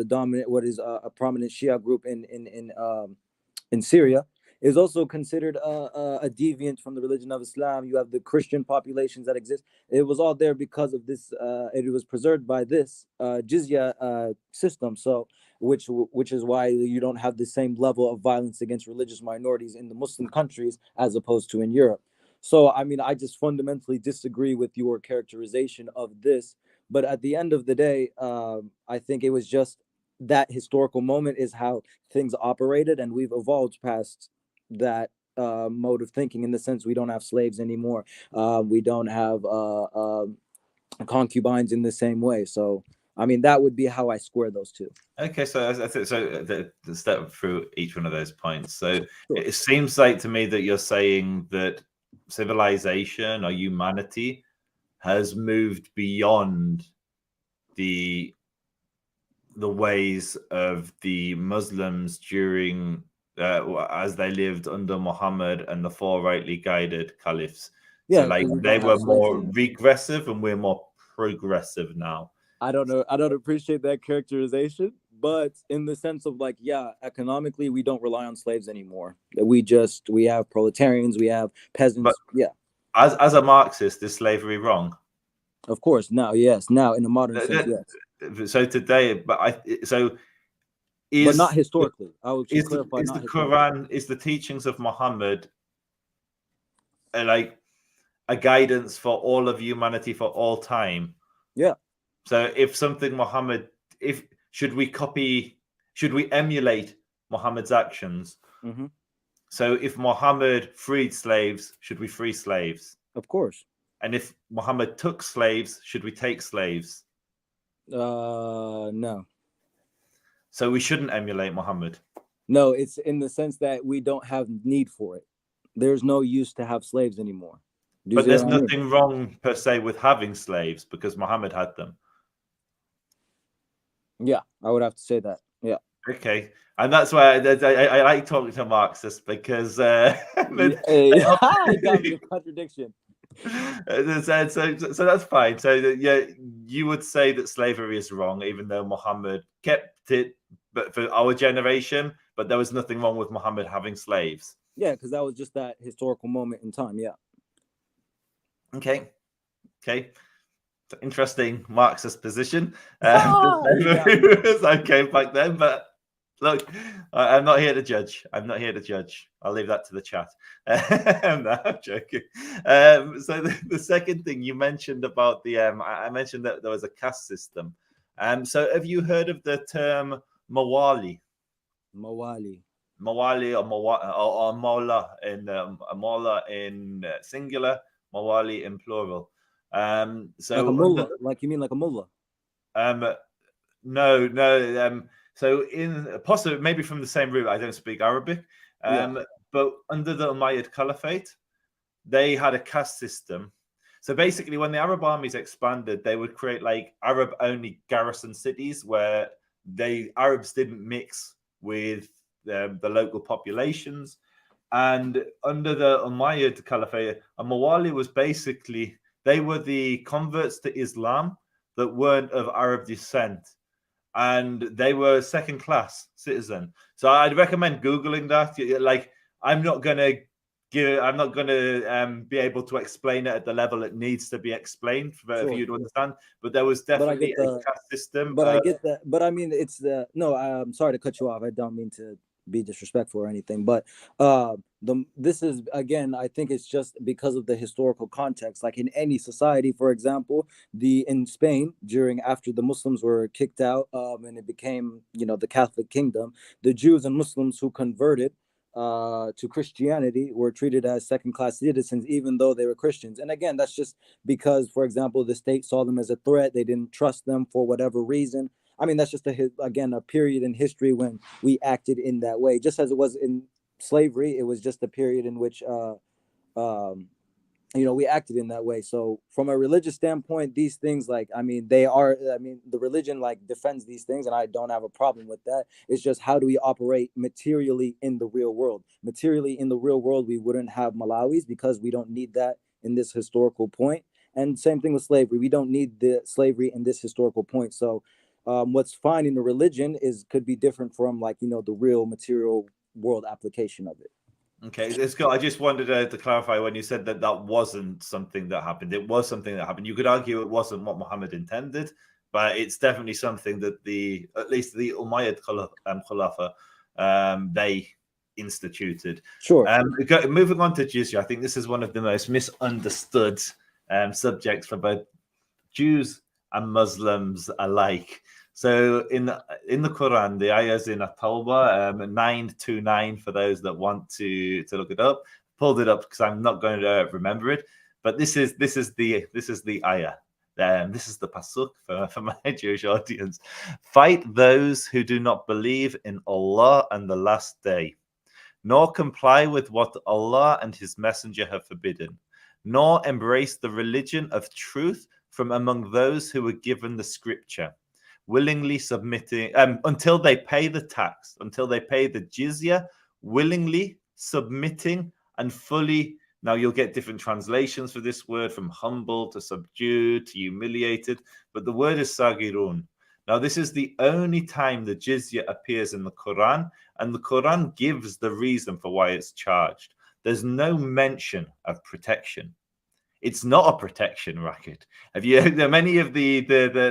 a prominent Shia group in Syria, is also considered a deviant from the religion of Islam. You have the Christian populations that exist. It was all there because of this. It was preserved by this jizya system. So, which is why you don't have the same level of violence against religious minorities in the Muslim countries as opposed to in Europe. So, I mean, I just fundamentally disagree with your characterization of this. But at the end of the day, I think it was just that historical moment is how things operated, and we've evolved past that mode of thinking in the sense we don't have slaves anymore. We don't have concubines in the same way. So, I mean, that would be how I square those two. Okay, so I think so. The step through each one of those points. So Sure. it seems like to me that you're saying that civilization or humanity has moved beyond the ways of the Muslims during as they lived under Muhammad and the four rightly guided caliphs. Yeah, So like because we they don't have were slaves more anymore. regressive and we're more progressive now. I don't know. I don't appreciate that characterization, but in the sense of like, yeah, economically, we don't rely on slaves anymore. We have proletarians, we have peasants. But Yeah, as a Marxist, is slavery wrong? of course. Now, yes. Now, in a modern sense, yes. So today, but But not is historically. I would is clarify, the not historically. Quran, is the teachings of Muhammad like a guidance for all of humanity for all time? Yeah. So if something Muhammad, should we emulate Muhammad's actions? Mm-hmm. So if Muhammad freed slaves, should we free slaves? Of course. And if Muhammad took slaves, should we take slaves? No. So we shouldn't emulate Muhammad. No, it's in the sense that we don't have need for it. There's no use to have slaves anymore. But there's nothing wrong per se with having slaves because Muhammad had them. Yeah, I would have to say that. Yeah. Okay, and that's why I like talking to Marxists because Hey, you got me a contradiction. So that's fine. So yeah, you would say that slavery is wrong, even though Muhammad kept it, but for our generation. But there was nothing wrong with Muhammad having slaves. Yeah, because that was just that historical moment in time. Yeah. Okay. Interesting Marxist position. Okay was okay back then, but look, I'm not here to judge. I'll leave that to the chat. No, I'm joking. So the second thing you mentioned about the I mentioned that there was a caste system. So have you heard of the term Mawali? Mawali Or Mawla in singular, Mawali in plural. So like a mullah, like you mean like a mullah? No. So in possibly maybe from the same root. I don't speak Arabic. But under the Umayyad Caliphate, they had a caste system. So basically, when the Arab armies expanded, they would create like Arab-only garrison cities where Arabs didn't mix with the local populations. And under the Umayyad Caliphate, a Mawali was basically, they were the converts to Islam that weren't of Arab descent, and they were second-class citizen. So I'd recommend Googling that. Like, I'm not gonna be able to explain it at the level it needs to be explained for you to understand. But there was definitely a caste system. But I get that. But I mean, I'm sorry to cut you off. I don't mean to be disrespectful or anything, but this is, again, I think it's just because of the historical context. Like in any society, for example, in Spain, after the Muslims were kicked out and it became the Catholic kingdom, the Jews and Muslims who converted to Christianity were treated as second-class citizens, even though they were Christians. And again, that's just because, for example, the state saw them as a threat. They didn't trust them for whatever reason. I mean, that's just a period in history when we acted in that way. Just as it was in slavery, it was just a period in which we acted in that way. So from a religious standpoint, these things, the religion like defends these things, and I don't have a problem with that. It's just, how do we operate materially in the real world? Materially in the real world, we wouldn't have Malawis because we don't need that in this historical point. And same thing with slavery. We don't need the slavery in this historical point. So what's fine in the religion could be different from the real material world application of it. Okay, it's good. I just wanted to clarify when you said that wasn't something that happened. It was something that happened. You could argue it wasn't what Muhammad intended, but it's definitely something that at least the Umayyad Khulafa, they instituted. Sure. Moving on to jizya, I think this is one of the most misunderstood subjects for both Jews and Muslims alike. So in the Quran, the ayahs in At-Tawbah 929 for those that want to look it up. Pulled it up because I'm not going to remember it, but this is the ayah. This is the pasuk for my Jewish audience. Fight those who do not believe in Allah and the last day, nor comply with what Allah and His Messenger have forbidden, nor embrace the religion of truth from among those who were given the scripture, willingly submitting until they pay the tax, until they pay the jizya, willingly submitting and fully. Now you'll get different translations for this word, from humble to subdued to humiliated, but the word is sagirun. Now this is the only time the jizya appears in the Quran, and the Quran gives the reason for why it's charged. There's no mention of protection. It's not a protection racket. Have you? Many of the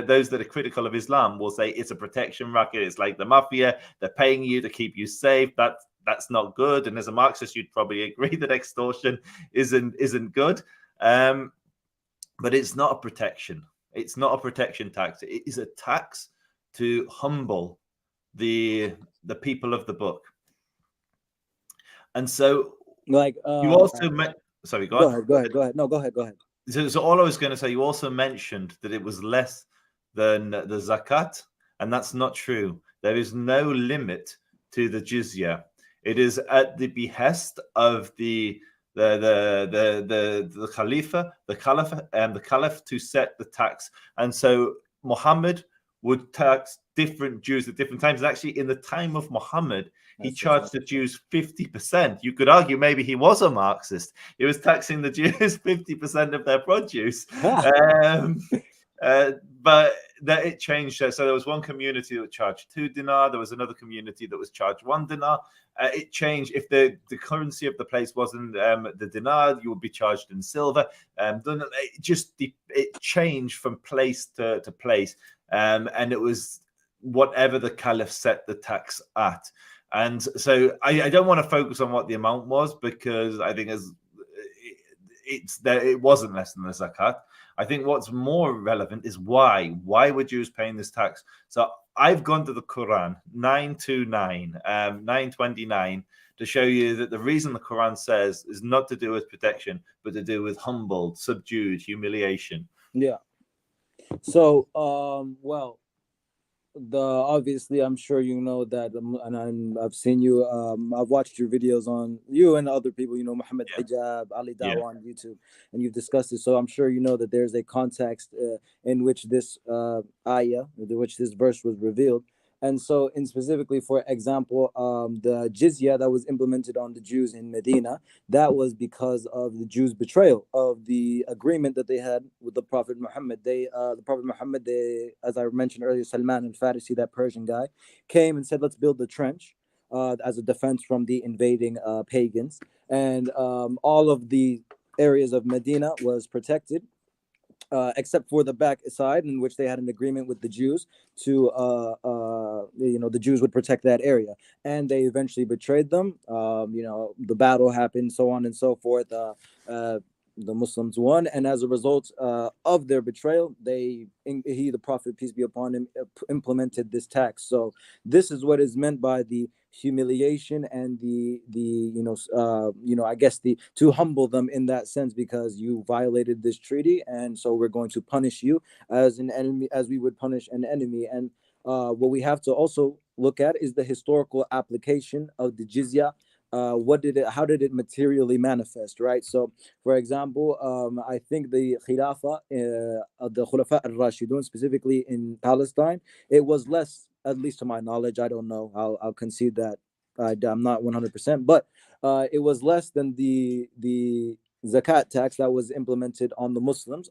those that are critical of Islam will say it's a protection racket. It's like the mafia. They're paying you to keep you safe. That's not good. And as a Marxist, you'd probably agree that extortion isn't good. But it's not a protection. It's not a protection tax. It is a tax to humble the people of the book. And so, like you also sorry, go ahead. No, go ahead. So all I was going to say, you also mentioned that it was less than the zakat, and that's not true. There is no limit to the jizya. It is at the behest of the Khalifa, the Caliph to set the tax. And so Muhammad would tax different Jews at different times. And actually, in the time of Muhammad, he charged the Jews 50%. You could argue maybe he was a Marxist. He was taxing the Jews 50% of their produce. But that it changed. So there was one community that charged 2 dinar. There was another community that was charged 1 dinar. It changed. If the currency of the place wasn't the dinar, you would be charged in silver. It changed from place to place. And it was whatever the caliph set the tax at. And so I don't want to focus on what the amount was, because I think it wasn't less than the zakat. I think what's more relevant is why were Jews paying this tax? So I've gone to the Quran 929 to show you that the reason the Quran says is not to do with protection, but to do with humbled, subdued, humiliation. Yeah. So obviously I'm sure you know that, and I've seen you, I've watched your videos on you and other people, Muhammad Hijab, Ali Dawa on YouTube, and you've discussed it. So I'm sure you know that there's a context in which this ayah, which this verse was revealed. And so, in specifically, for example, the jizya that was implemented on the Jews in Medina, that was because of the Jews' betrayal of the agreement that they had with the Prophet Muhammad. The Prophet Muhammad, as I mentioned earlier, Salman al-Farisi, that Persian guy, came and said, "Let's build the trench as a defense from the invading pagans." And all of the areas of Medina was protected, except for the back side, in which they had an agreement with the Jews to, the Jews would protect that area, and they eventually betrayed them. The battle happened, so on and so forth. The Muslims won, and as a result of their betrayal, the Prophet, peace be upon him, implemented this tax. So this is what is meant by the humiliation and I guess to humble them in that sense, because you violated this treaty, and so we're going to punish you as an enemy, as we would punish an enemy. And what we have to also look at is the historical application of the jizya. How did it materially manifest, right? So, for example, I think the Khilafah of the Khulafa al-Rashidun, specifically in Palestine, it was less, at least to my knowledge. I don't know. I'll concede that I'm not 100%, but it was less than the zakat tax that was implemented on the Muslims.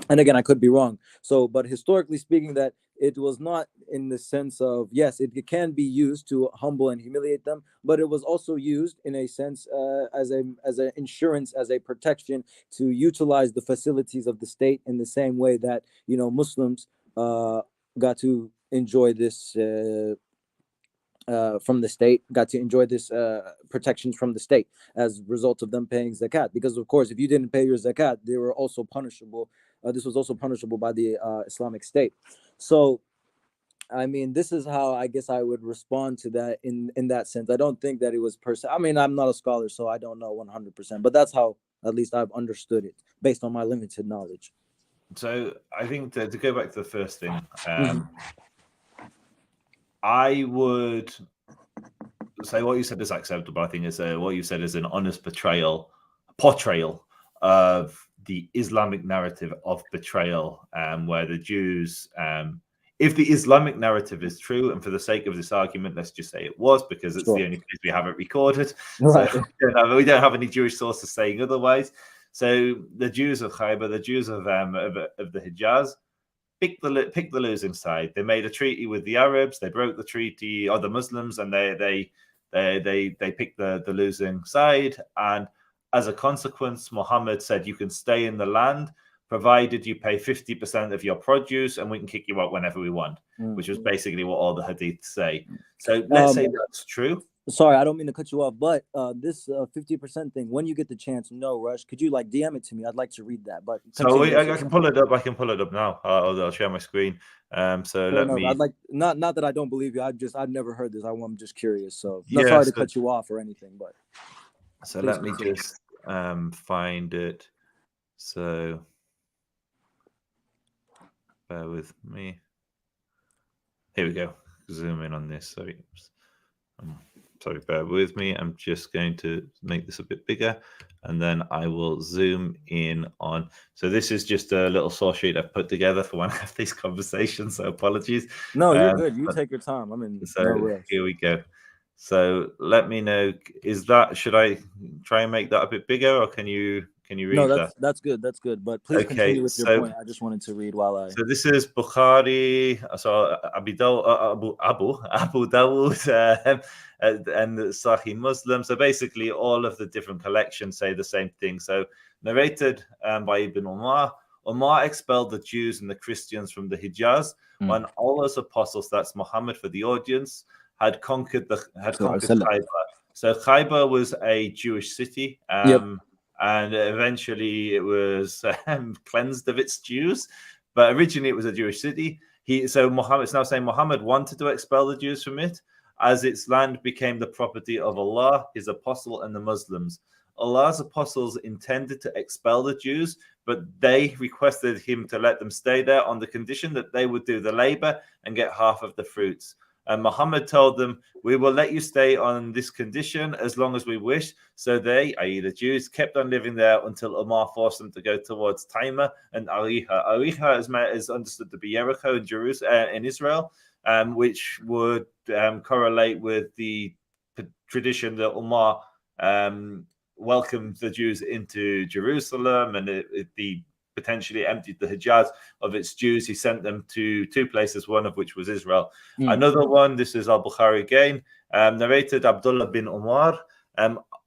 And again, I could be wrong. So, but historically speaking, that it was not in the sense of, yes, it can be used to humble and humiliate them, but it was also used in a sense as an insurance, as a protection, to utilize the facilities of the state in the same way that Muslims got to enjoy this from the state, got to enjoy this protections from the state as a result of them paying zakat. Because of course, if you didn't pay your zakat, they were also punishable. This was also punishable by the Islamic State. So, I mean, this is how I guess I would respond to that in that sense. I don't think that it was per se. I mean, I'm not a scholar, so I don't know 100%, but that's how at least I've understood it based on my limited knowledge. So I think to go back to the first thing, I would say what you said is acceptable. I think is what you said is an honest portrayal of the Islamic narrative of betrayal, where the Jews, if the Islamic narrative is true, and for the sake of this argument, let's just say it was, because it's the only place we have it recorded. Right. So we don't have any Jewish sources saying otherwise. So the Jews of Khyber, the Jews of the Hijaz, picked the losing side. They made a treaty with the Arabs. They broke the treaty, or the Muslims, and they picked the losing side. And as a consequence, Muhammad said, you can stay in the land provided you pay 50% of your produce, and we can kick you out whenever we want, which was basically what all the hadiths say. So let's say that's true. Sorry, I don't mean to cut you off, but this 50% thing, when you get the chance, no rush, could you like DM it to me? I'd like to read that. But so I can pull it up. I can pull it up now. I'll share my screen. So let me. I'd like not that I don't believe you. I've never heard this. I'm just curious. So not sorry to cut you off or anything, but. So let me just find it. So bear with me. Here we go. Zoom in on this. Sorry, bear with me. I'm just going to make this a bit bigger, and then I will zoom in on. So this is just a little source sheet I've put together for when I have these conversations. So apologies. No, you're good. You take your time. I mean, so here we go. So let me know. Should I try and make that a bit bigger, or can you read that? No, that's good. That's good. But please continue with your point. I just wanted to read while I. So this is Bukhari. So Abu Dawud and Sahih Muslim. So basically, all of the different collections say the same thing. So narrated by Ibn Umar. Umar expelled the Jews and the Christians from the Hijaz when Allah's apostles, that's Muhammad for the audience, had conquered Khyber. So Khyber was a Jewish city. And eventually it was cleansed of its Jews, but originally it was a Jewish city. It's now saying Muhammad wanted to expel the Jews from it, as its land became the property of Allah, His apostle, and the Muslims. Allah's apostles intended to expel the Jews, but they requested him to let them stay there on the condition that they would do the labor and get half of the fruits. And Muhammad told them, we will let you stay on this condition as long as we wish. So they, i.e. the Jews, kept on living there until Umar forced them to go towards Taima and Ariha. Ariha is understood to be Jericho in Jerusalem, in Israel, which would correlate with the tradition that Umar welcomed the Jews into Jerusalem, and the potentially emptied the Hijaz of its Jews. He sent them to two places, one of which was Israel. Another one, this is Al-Bukhari again, narrated Abdullah bin Umar.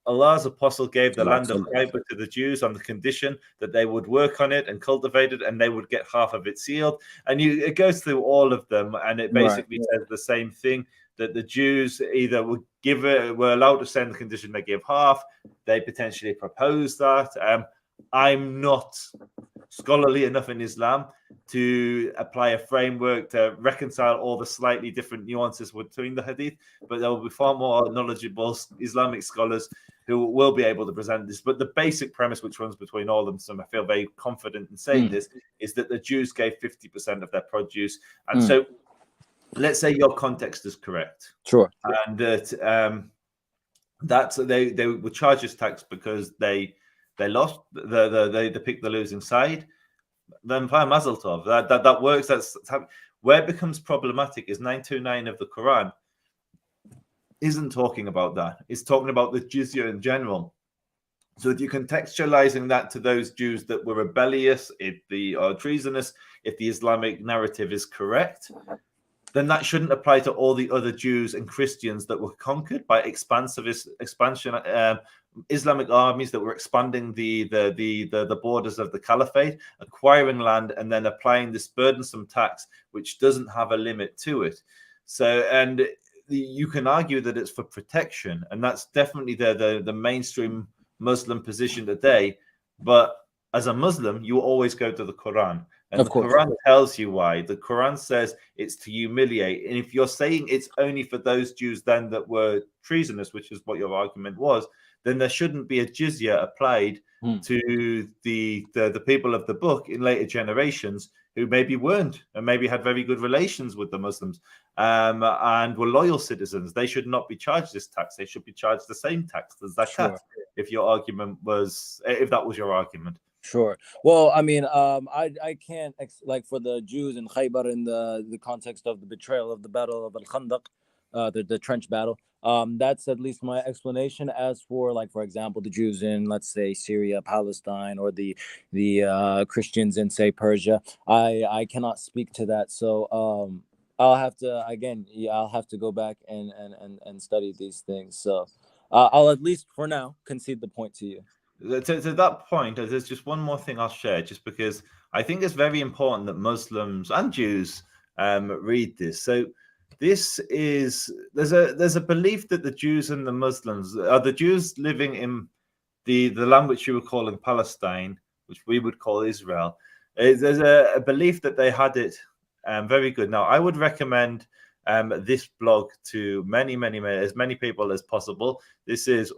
Allah's apostle gave the land of Khyber to the Jews on the condition that they would work on it and cultivate it, and they would get half of its yield. And it goes through all of them, and it basically says the same thing, that the Jews either were allowed to send the condition they give half. They potentially proposed that. I'm not scholarly enough in Islam to apply a framework to reconcile all the slightly different nuances between the hadith, but there will be far more knowledgeable Islamic scholars who will be able to present this. But the basic premise which runs between all of them, so I feel very confident in saying this, is that the Jews gave 50% of their produce. And so let's say your context is correct. Sure. And that they were charged as tax because they lost, they picked the losing side. Then fine, Mazel Tov. That works. That's where it becomes problematic. Is 929 of the Quran isn't talking about that. It's talking about the jizya in general. So if you're contextualizing that to those Jews that were rebellious, or treasonous, if the Islamic narrative is correct, then that shouldn't apply to all the other Jews and Christians that were conquered by expansion, Islamic armies that were expanding the borders of the caliphate, acquiring land, and then applying this burdensome tax, which doesn't have a limit to it. So, and you can argue that it's for protection, and that's definitely the mainstream Muslim position today. But as a Muslim, you always go to the Quran, and Of the course. Quran tells you why. The Quran says it's to humiliate, and if you're saying it's only for those Jews then that were treasonous, which is what your argument was, then there shouldn't be a jizya applied to the people of the book in later generations who maybe weren't and maybe had very good relations with the Muslims and were loyal citizens. They should not be charged this tax. They should be charged the same tax as zakat. Sure. If that was your argument. Sure. Well, I mean, I can't like for the Jews in Khaybar in the context of the betrayal of the Battle of Al-Khandaq, the trench battle. That's at least my explanation. As for, like, for example, the Jews in, let's say, Syria, Palestine, or the Christians in, say, Persia, I cannot speak to that. So I'll have to go back and study these things. So I'll at least for now concede the point to you. To that point, there's just one more thing I'll share, just because I think it's very important that Muslims and Jews read this. So there's a belief that the Jews and the Muslims, the Jews living in the land which you were calling Palestine, which we would call Israel, there's a belief that they had it very good. Now, I would recommend this blog to as many people as possible. This is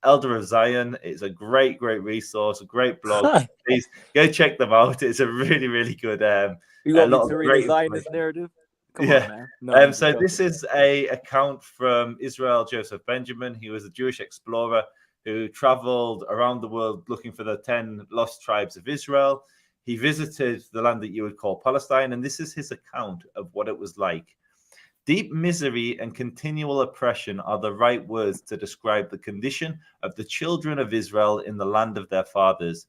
Elder of Zion. It's a great resource, a great blog. Please go check them out. It's a really good. You want me to read the Zionist narrative? Come on, man. No, so this is a account from Israel Joseph Benjamin. He was a Jewish explorer who traveled around the world looking for the 10 lost tribes of Israel. He visited the land that you would call Palestine, and this is his account of what it was like. Deep misery and continual oppression are the right words to describe the condition of the children of Israel in the land of their fathers.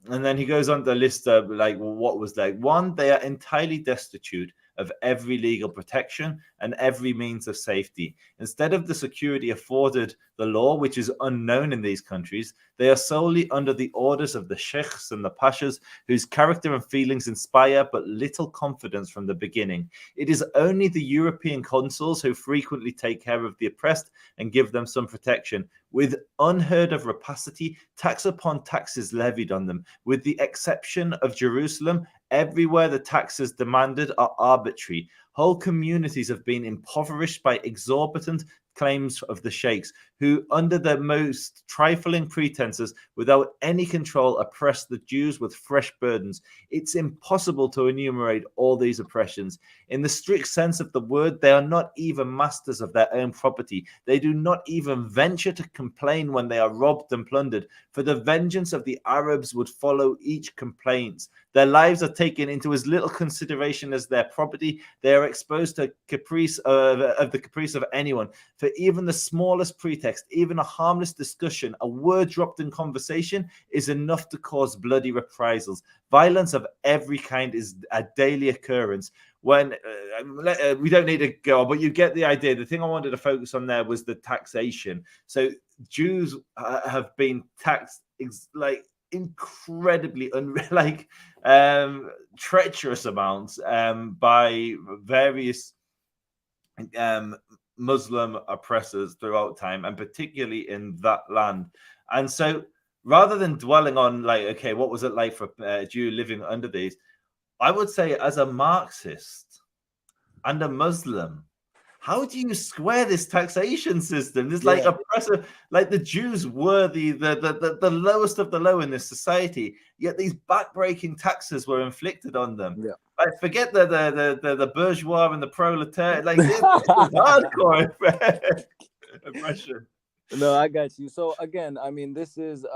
And then he goes on to list what was like. One, they are entirely destitute of every legal protection and every means of safety. Instead of the security afforded the law, which is unknown in these countries, they are solely under the orders of the sheikhs and the pashas, whose character and feelings inspire but little confidence from the beginning. It is only the European consuls who frequently take care of the oppressed and give them some protection. With unheard of rapacity, tax upon taxes levied on them. With the exception of Jerusalem, everywhere the taxes demanded are arbitrary. Whole communities have been impoverished by exorbitant claims of the sheikhs, who, under the most trifling pretenses, without any control, oppress the Jews with fresh burdens. It's impossible to enumerate all these oppressions. In the strict sense of the word, they are not even masters of their own property. They do not even venture to complain when they are robbed and plundered, for the vengeance of the Arabs would follow each complaint. Their lives are taken into as little consideration as their property. They are exposed to the caprice of anyone. For even the smallest pretext, even a harmless discussion, a word dropped in conversation is enough to cause bloody reprisals. Violence of every kind is a daily occurrence. When we don't need to go on, but you get the idea. The thing I wanted to focus on there was the taxation. So Jews have been taxed incredibly treacherous amounts by various Muslim oppressors throughout time, and particularly in that land. And so rather than dwelling on what was it like for a Jew living under these, I would say, as a Marxist and a Muslim, how do you square this taxation system? This oppressive, the Jews were the lowest of the low in this society, yet these backbreaking taxes were inflicted on them. Yeah. Forget the bourgeois and the proletariat. This is hardcore oppression. No, I got you. So again, I mean, this is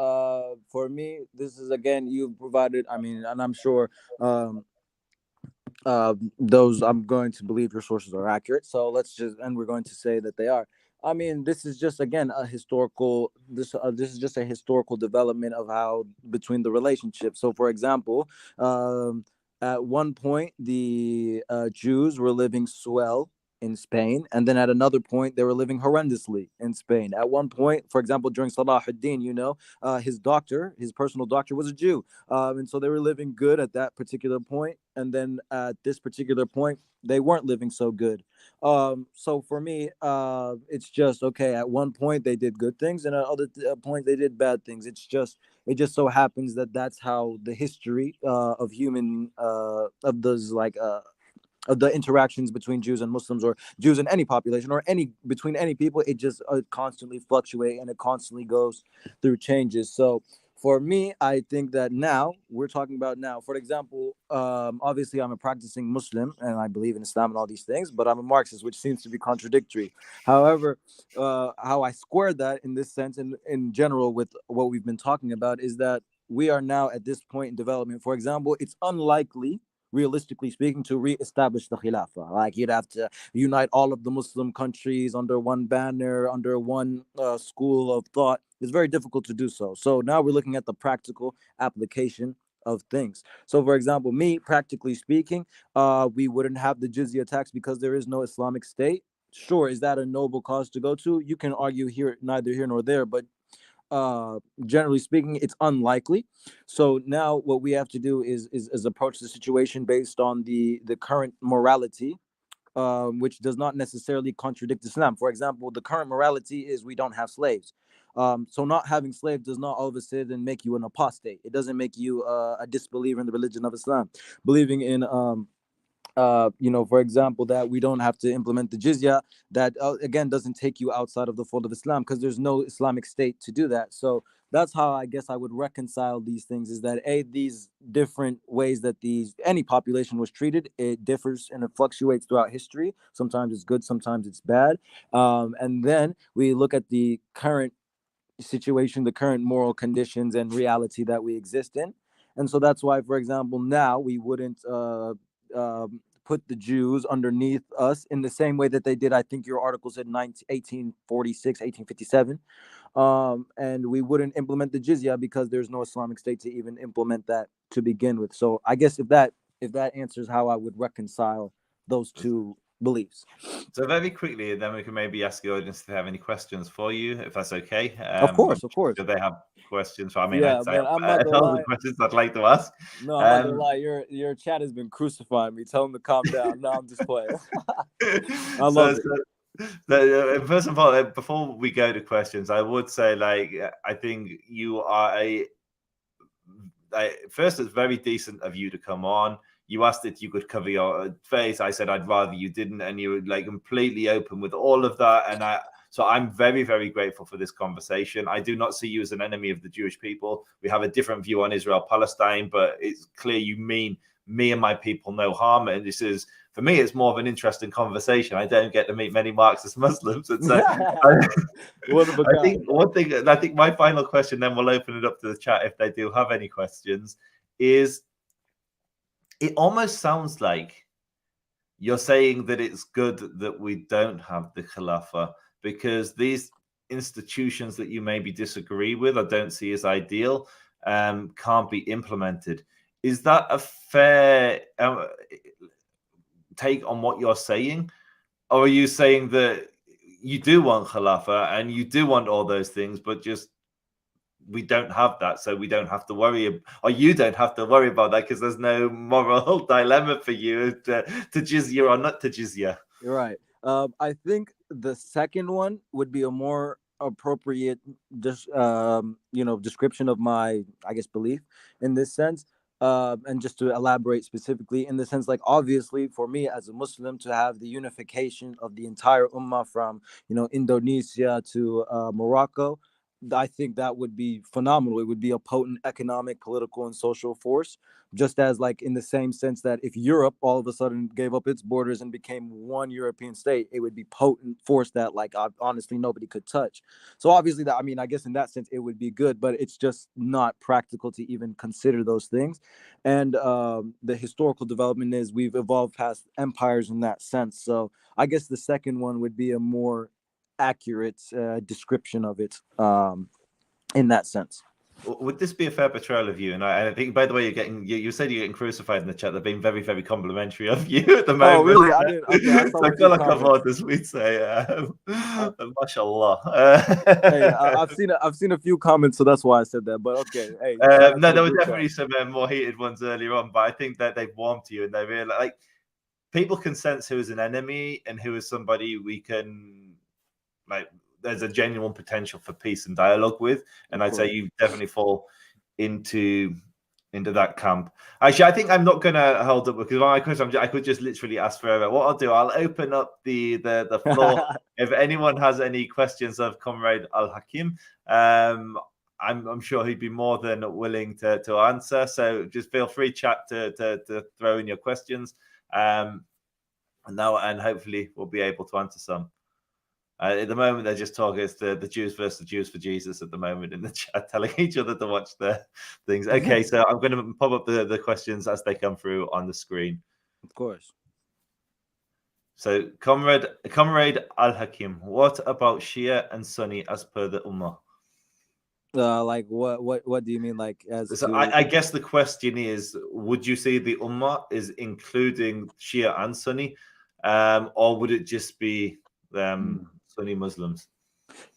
for me, this is, again, you've provided, I mean, and I'm sure those, I'm going to believe your sources are accurate. So we're going to say that they are. I mean, this is just, again, this is just a historical development of how between the relationship. So, for example, at one point, the Jews were living swell in Spain, and then at another point they were living horrendously in Spain. At one point, for example, during Salah ad-Din, his personal doctor was a Jew, and so they were living good at that particular point, and then at this particular point they weren't living so good. So for me, it's just okay. At one point they did good things, and at other point they did bad things. It just so happens that that's how the history of human of those of the interactions between Jews and Muslims, or Jews in any population, or any between any people, it just constantly fluctuates, and it constantly goes through changes. So for me, I think that now we're talking about now. For example, obviously I'm a practicing Muslim and I believe in Islam and all these things, but I'm a Marxist, which seems to be contradictory. However, how I square that in this sense, and in general with what we've been talking about, is that we are now at this point in development. For example, it's unlikely, realistically speaking, to re-establish the Khilafah. Like, you'd have to unite all of the Muslim countries under one banner, under one school of thought. It's very difficult to do so. So now we're looking at the practical application of things. So, for example, me, practically speaking, we wouldn't have the jizya tax because there is no Islamic state. Sure, is that a noble cause to go to? You can argue here, neither here nor there, but generally speaking, it's unlikely. So now what we have to do is approach the situation based on the current morality, which does not necessarily contradict Islam. For example, the current morality is we don't have slaves. So not having slaves does not all of a sudden make you an apostate. It doesn't make you a disbeliever in the religion of Islam. Believing in for example, that we don't have to implement the jizya, that again doesn't take you outside of the fold of Islam, because there's no Islamic state to do that. So that's how I guess I would reconcile these things, is that these different ways that any population was treated, it differs and it fluctuates throughout history. Sometimes it's good, sometimes it's bad. And then we look at the current situation, the current moral conditions and reality that we exist in. And so that's why, for example, now we wouldn't put the Jews underneath us in the same way that they did. I think your article said 1846, 1857. And we wouldn't implement the jizya because there's no Islamic state to even implement that to begin with. So I guess if that answers how I would reconcile those two beliefs. So very quickly, then we can maybe ask the audience if they have any questions for you, if that's okay. Of course. Do they have questions? I mean, yeah, I man, have I'm not gonna lie. questions I'd like to ask. No, I'm not gonna lie. Your chat has been crucifying me. Tell them to calm down. No, I'm just playing. I love it. First of all, before we go to questions, I would say, I think you are first, it's very decent of you to come on. You asked if you could cover your face. I said I'd rather you didn't, and you were completely open with all of that. And so I'm very, very grateful for this conversation. I do not see you as an enemy of the Jewish people. We have a different view on Israel, Palestine, but it's clear you mean me and my people no harm. And this is, for me, it's more of an interesting conversation. I don't get to meet many Marxist Muslims. And so I think my final question, then we'll open it up to the chat if they do have any questions, is it almost sounds like you're saying that it's good that we don't have the Khilafah because these institutions that you maybe disagree with or don't see as ideal can't be implemented. Is that a fair take on what you're saying? Or are you saying that you do want Khilafah and you do want all those things, but just we don't have that, so we don't have to worry, or you don't have to worry about that because there's no moral dilemma for you to jizya or not to jizya? You're right. I think the second one would be a more appropriate description of my, I guess, belief in this sense. And just to elaborate specifically, in the sense, like, obviously for me as a Muslim, to have the unification of the entire ummah from Indonesia to Morocco, I think that would be phenomenal. It would be a potent economic, political, and social force. Just as, like, in the same sense that if Europe all of a sudden gave up its borders and became one European state, it would be potent force that, like, honestly nobody could touch. So obviously that, I mean, I guess in that sense it would be good, but it's just not practical to even consider those things. And the historical development is we've evolved past empires in that sense. So I guess the second one would be a more accurate description of it in that sense. would this be a fair portrayal of you? And I think, by the way, you said you're getting crucified in the chat. They're being very, very complimentary of you at the moment. Oh, really? I didn't. Okay, I saw So a few comments. as we'd say, mashallah. Hey, I've seen a few comments, so that's why I said that. But okay, hey. No, there were definitely some more heated ones earlier on, but I think that they've warmed to you and they really like. People can sense who is an enemy and who is somebody we can like. There's a genuine potential for peace and dialogue with, and I'd say you definitely fall into that camp. Actually, I think I'm not going to hold up because my question I could just literally ask forever. What I'll do, I'll open up the floor. If anyone has any questions of Comrade Al Hakim, I'm sure he'd be more than willing to answer. So just feel free, chat, to throw in your questions. And hopefully we'll be able to answer some. At the moment, they're just talking. It's the Jews versus the Jews for Jesus at the moment in the chat, telling each other to watch the things. Okay, so I'm going to pop up the questions as they come through on the screen. Of course. So, Comrade Al Hakim, what about Shia and Sunni as per the Ummah? Like what do you mean? Like so I guess the question is, would you say the Ummah is including Shia and Sunni, or would it just be Sunni Muslims?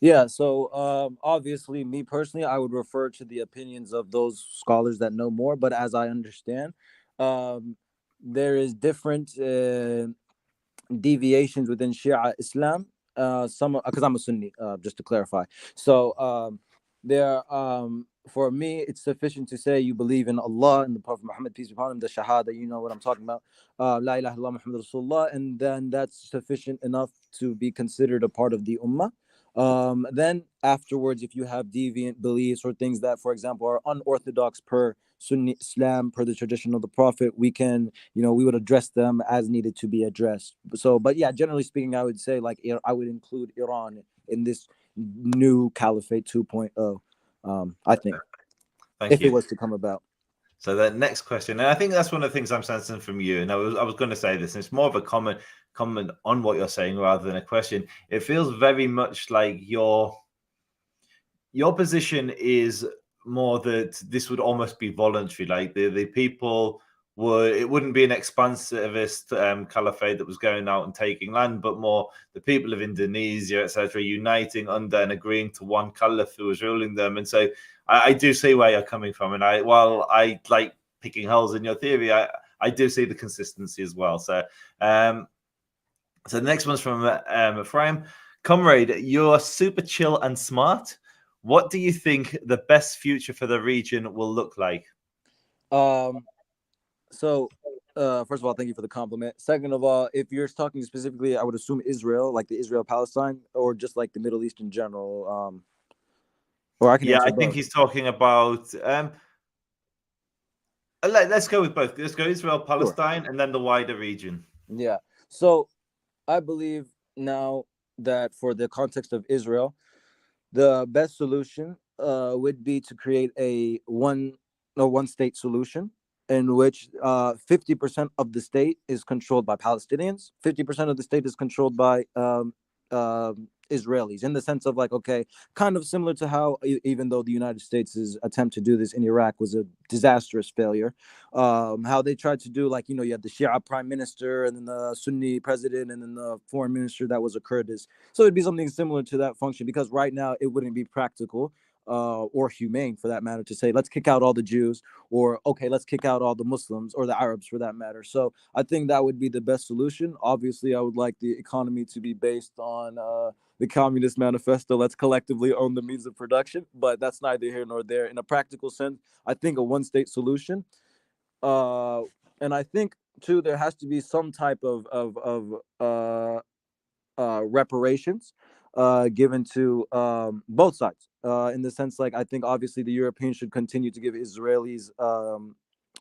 Yeah, so obviously, me personally, I would refer to the opinions of those scholars that know more. But as I understand, there is different deviations within Shia Islam. Some because I'm a Sunni, just to clarify. So there, for me, it's sufficient to say you believe in Allah and the Prophet Muhammad, peace be upon him, the Shahada. You know what I'm talking about. La ilaha illallah Muhammad Rasulullah, and then that's sufficient enough to be considered a part of the Ummah. Then afterwards, if you have deviant beliefs or things that, for example, are unorthodox per Sunni Islam, per the tradition of the Prophet, we can, we would address them as needed to be addressed. So, but yeah, generally speaking, I would say like I would include Iran in this new Caliphate 2.0. I think, if it was to come about. So the next question, and I think that's one of the things I'm sensing from you, and I was going to say this, and it's more of a comment on what you're saying rather than a question. It feels very much like your position is more that this would almost be voluntary, like the people it wouldn't be an expansivist caliphate that was going out and taking land, but more the people of Indonesia, etc., uniting under and agreeing to one caliph who was ruling them. And so I do see where you're coming from, and while I like picking holes in your theory, I do see the consistency as well. So the next one's from Ephraim. Comrade, you're super chill and smart. What do you think the best future for the region will look like? So, first of all, thank you for the compliment. Second of all, if you're talking specifically, I would assume Israel, like the Israel-Palestine, or just like the Middle East in general. Or I can answer both. think he's talking about. Let's go with both. Let's go Israel, Palestine, and then the wider region. Yeah. So, I believe now that for the context of Israel, the best solution would be to create a one-state solution, in which 50% of the state is controlled by Palestinians, 50% of the state is controlled by Israelis, in the sense of like, okay, kind of similar to how, even though the United States' attempt to do this in Iraq was a disastrous failure, how they tried to do, like, you had the Shia prime minister and then the Sunni president and then the foreign minister that was a Kurdish. So it'd be something similar to that function, because right now it wouldn't be practical or humane, for that matter, to say, let's kick out all the Jews, or, okay, let's kick out all the Muslims or the Arabs, for that matter. So I think that would be the best solution. Obviously, I would like the economy to be based on the Communist Manifesto. Let's collectively own the means of production, but that's neither here nor there. In a practical sense, I think a one-state solution. And I think, too, there has to be some type of reparations given to both sides, in the sense, like, I think obviously the Europeans should continue to give Israelis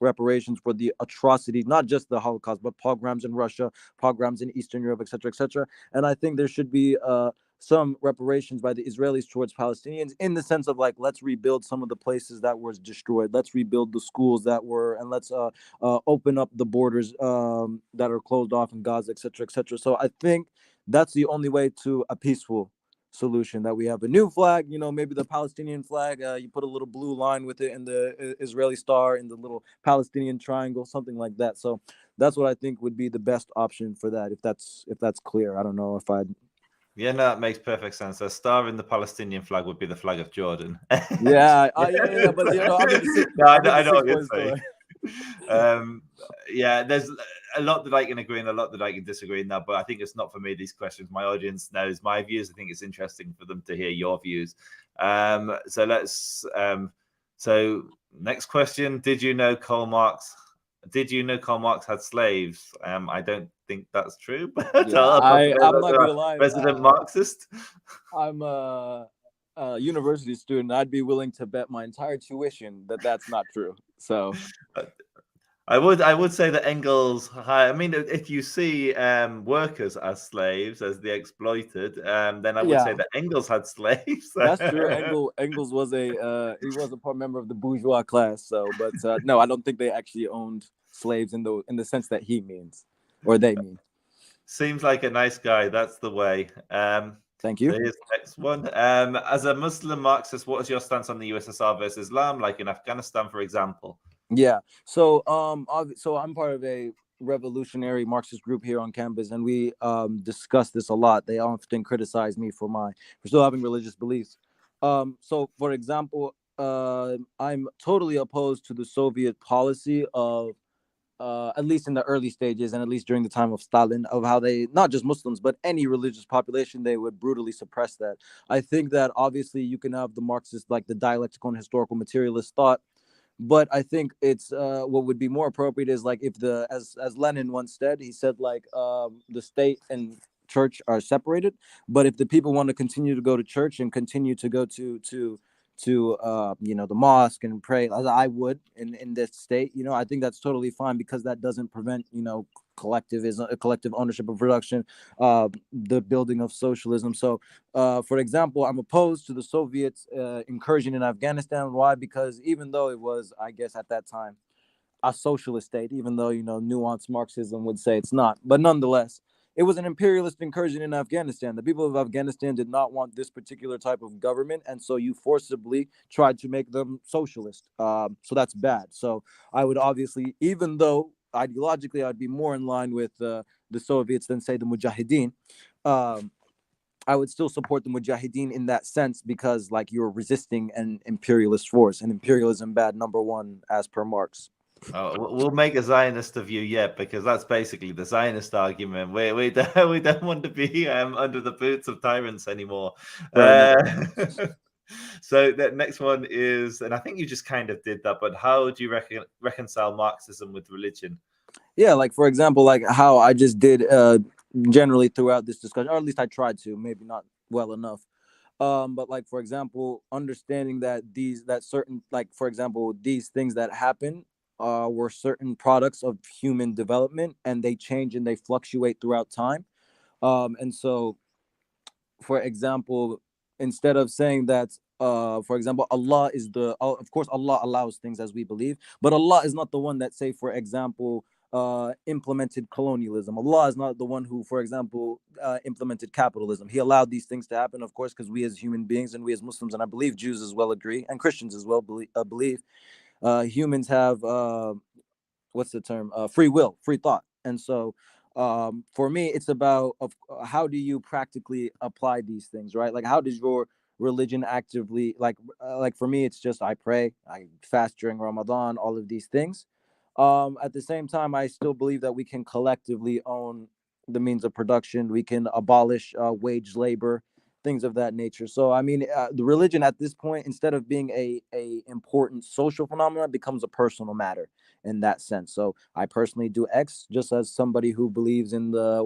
reparations for the atrocities, not just the Holocaust, but pogroms in Russia, pogroms in Eastern Europe, etc., etc. And I think there should be some reparations by the Israelis towards Palestinians, in the sense of like, let's rebuild some of the places that were destroyed, let's rebuild the schools that were, and let's open up the borders that are closed off in Gaza, etc., etc. So I think that's the only way to a peaceful solution, that we have a new flag, maybe the Palestinian flag, you put a little blue line with it, and the Israeli star in the little Palestinian triangle, something like that. So that's what I think would be the best option for that, if that's clear. I don't know if I'd... Yeah, no, that makes perfect sense. A star in the Palestinian flag would be the flag of Jordan. Yeah, but I'm in the sixth. No, I know what you're place saying. Yeah, there's a lot that I can agree and a lot that I can disagree in that, but I think it's not for me, these questions. My audience knows my views. I think it's interesting for them to hear your views. So let's so next question. Did you know Karl Marx had slaves? I don't think that's true, but yeah, I'm not gonna lie, resident Marxist. I'm a university student. I'd be willing to bet my entire tuition that that's not true. So I would say that Engels. I mean, if you see workers as slaves, as the exploited, then I would say that Engels had slaves. That's true. Engels was he was a member of the bourgeois class. So, but no, I don't think they actually owned slaves in the sense that he means, or they mean. Seems like a nice guy. That's the way. Thank you. So here's the next one. As a Muslim Marxist, what is your stance on the USSR versus Islam, like in Afghanistan, for example? Yeah. So I'm part of a revolutionary Marxist group here on campus, and we discuss this a lot. They often criticize me for still having religious beliefs. So for example, I'm totally opposed to the Soviet policy of at least in the early stages, and at least during the time of Stalin, of how they, not just Muslims, but any religious population, they would brutally suppress that. I think that obviously you can have the Marxist, like the dialectical and historical materialist thought, but I think it's what would be more appropriate is like if as Lenin once said, he said like the state and church are separated, but if the people want to continue to go to church and continue to go to the mosque and pray, as I would in this state, I think that's totally fine, because that doesn't prevent collective ownership of production, the building of socialism. So for example, I'm opposed to the Soviets incursion in Afghanistan. Why? Because even though it was, I guess at that time, a socialist state, even though nuanced Marxism would say it's not, but nonetheless it was an imperialist incursion in Afghanistan. The people of Afghanistan did not want this particular type of government, and so you forcibly tried to make them socialist. So that's bad. So I would obviously, even though ideologically I'd be more in line with the Soviets than, say, the Mujahideen, I would still support the Mujahideen in that sense, because like you're resisting an imperialist force, and imperialism bad, number one, as per Marx. Oh, we'll make a Zionist of you yet, because that's basically the Zionist argument. We don't want to be under the boots of tyrants anymore. So the next one is, and I think you just kind of did that, but how do you reconcile Marxism with religion? Yeah, like for example, like how I just did generally throughout this discussion, or at least I tried to, maybe not well enough. But like for example, understanding that certain, like for example, these things that happen were certain products of human development, and they change and they fluctuate throughout time. And so, for example, instead of saying that, for example, Allah is of course, Allah allows things as we believe, but Allah is not the one that, say, for example, implemented colonialism. Allah is not the one who, for example, implemented capitalism. He allowed these things to happen, of course, because we as human beings, and we as Muslims, and I believe Jews as well agree, and Christians as well believe humans have what's the term? Free will, free thought. And so for me, it's about how do you practically apply these things, right? Like how does your religion actively, like for me, it's just I pray, I fast during Ramadan, all of these things. At the same time, I still believe that we can collectively own the means of production. We can abolish wage labor, things of that nature. So I mean, the religion at this point, instead of being a important social phenomenon, becomes a personal matter in that sense. So I personally do X, just as somebody who believes in the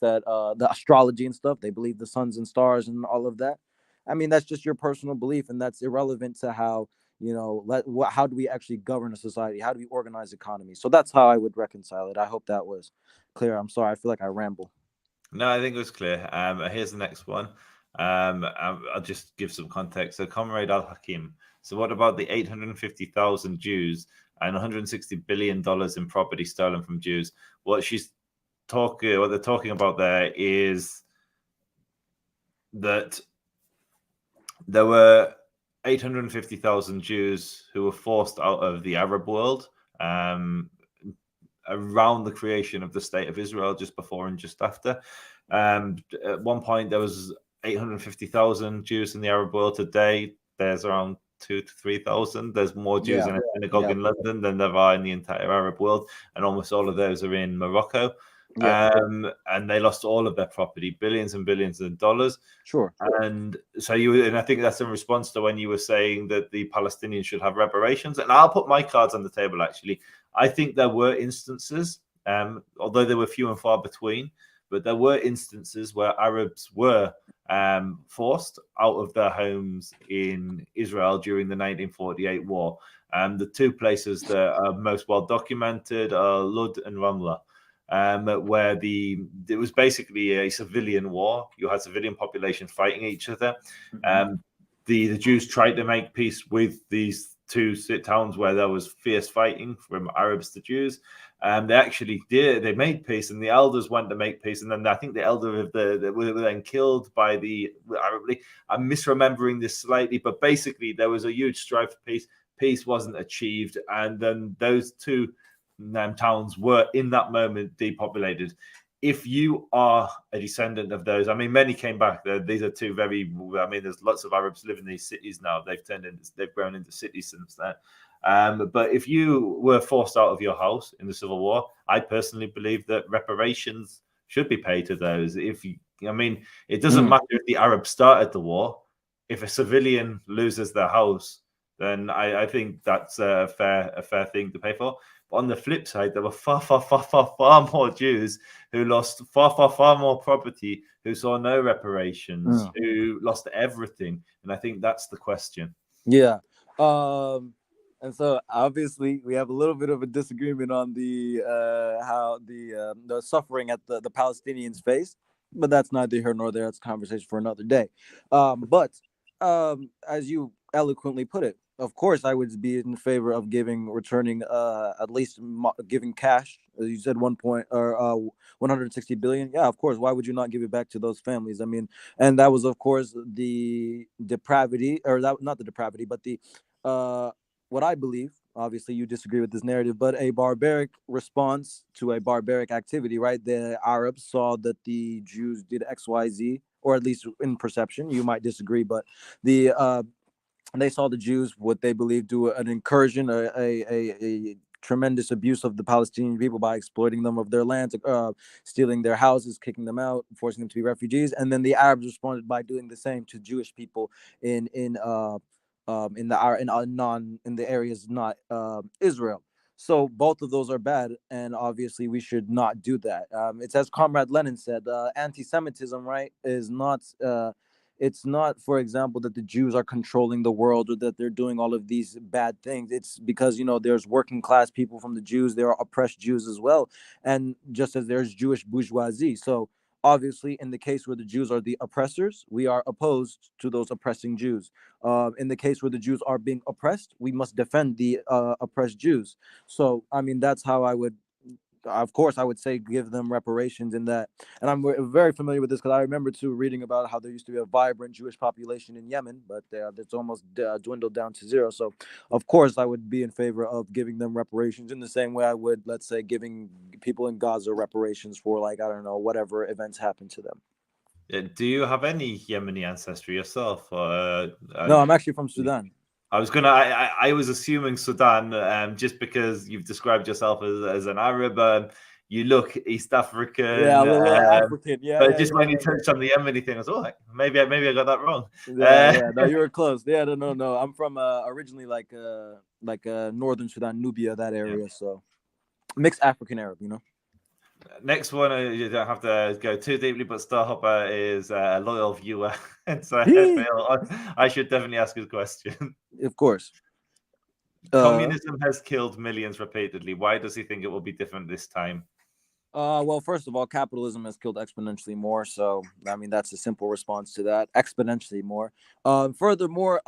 the astrology and stuff. They believe the suns and stars and all of that. I mean, that's just your personal belief, and that's irrelevant to how how do we actually govern a society? How do we organize economy? So that's how I would reconcile it. I hope that was clear. I'm sorry, I feel like I ramble. No, I think it was clear. Here's the next one. I'll just give some context. So, Comrade Al Hakim. So, what about the 850,000 Jews and $160 billion in property stolen from Jews? What they're talking about there is that there were 850,000 Jews who were forced out of the Arab world around the creation of the State of Israel, just before and just after. At one point, there was 850,000 Jews in the Arab world. Today, there's around 2,000 to 3,000. There's more Jews in a synagogue in London than there are in the entire Arab world, and almost all of those are in Morocco. And they lost all of their property, billions and billions of dollars. Sure. And so and I think that's in response to when you were saying that the Palestinians should have reparations. And I'll put my cards on the table, actually. I think there were instances, although they were few and far between, but there were instances where Arabs were forced out of their homes in Israel during the 1948 war. The two places that are most well documented are Lud and Ramla. Where it was basically a civilian war. You had civilian population fighting each other. The Jews tried to make peace with these two towns where there was fierce fighting from Arabs to Jews. They actually did. They made peace, and the elders went to make peace. And then I think the elder of were then killed by the Arab League. I'm misremembering this slightly, but basically there was a huge strife for peace. Peace wasn't achieved, and then those two towns were in that moment depopulated. If you are a descendant of those, I mean, many came back. These are two very, I mean, there's lots of Arabs living in these cities now. They've grown into cities since then. But if you were forced out of your house in the Civil War, I personally believe that reparations should be paid to those. I mean, it doesn't matter if the Arabs started the war. If a civilian loses their house, then I think that's a fair thing to pay for. But on the flip side, there were far more Jews who lost far more property, who saw no reparations, who lost everything. And I think that's the question. Yeah. And so obviously we have a little bit of a disagreement on the how the suffering at the Palestinians face, but that's neither here nor there. It's a conversation for another day. But as you eloquently put it, of course, I would be in favor of returning at least giving cash. You said 160 billion. Yeah, of course. Why would you not give it back to those families? I mean, and that was, of course, the depravity, or that not the depravity, but the what I believe. Obviously, you disagree with this narrative, but a barbaric response to a barbaric activity, right? The Arabs saw that the Jews did X, Y, Z, or at least in perception. You might disagree, but they saw the Jews, what they believe, do an incursion, a tremendous abuse of the Palestinian people by exploiting them of their lands, stealing their houses, kicking them out, forcing them to be refugees. And then the Arabs responded by doing the same to Jewish people in the areas not Israel. So both of those are bad, and obviously we should not do that. It's as Comrade Lenin said, anti-Semitism, right, is not. It's not, for example, that the Jews are controlling the world or that they're doing all of these bad things. It's because, there's working class people from the Jews. There are oppressed Jews as well. And just as there's Jewish bourgeoisie. So obviously, in the case where the Jews are the oppressors, we are opposed to those oppressing Jews. In the case where the Jews are being oppressed, we must defend the oppressed Jews. So, I mean, that's how I would. Of course, I would say give them reparations in that. And I'm very familiar with this because I remember too reading about how there used to be a vibrant Jewish population in Yemen, but it's almost dwindled down to zero. So, of course, I would be in favor of giving them reparations in the same way I would, let's say, giving people in Gaza reparations for, like, I don't know, whatever events happen to them. Do you have any Yemeni ancestry yourself? No, I'm actually from Sudan. I was assuming Sudan, just because you've described yourself as an Arab. You look East African. Yeah, a little African. Yeah. But just when you touched on the Yemeni thing, I was like, maybe I got that wrong. Yeah. No, you were close. Yeah, no. I'm from originally like northern Sudan, Nubia, that area. Yeah. So mixed African Arab, Next one, you don't have to go too deeply, but Starhopper is a loyal viewer, and so I should definitely ask his question. Of course. Communism has killed millions repeatedly. Why does he think it will be different this time? Well, first of all, capitalism has killed exponentially more. So, I mean, that's a simple response to that. Exponentially more. Furthermore,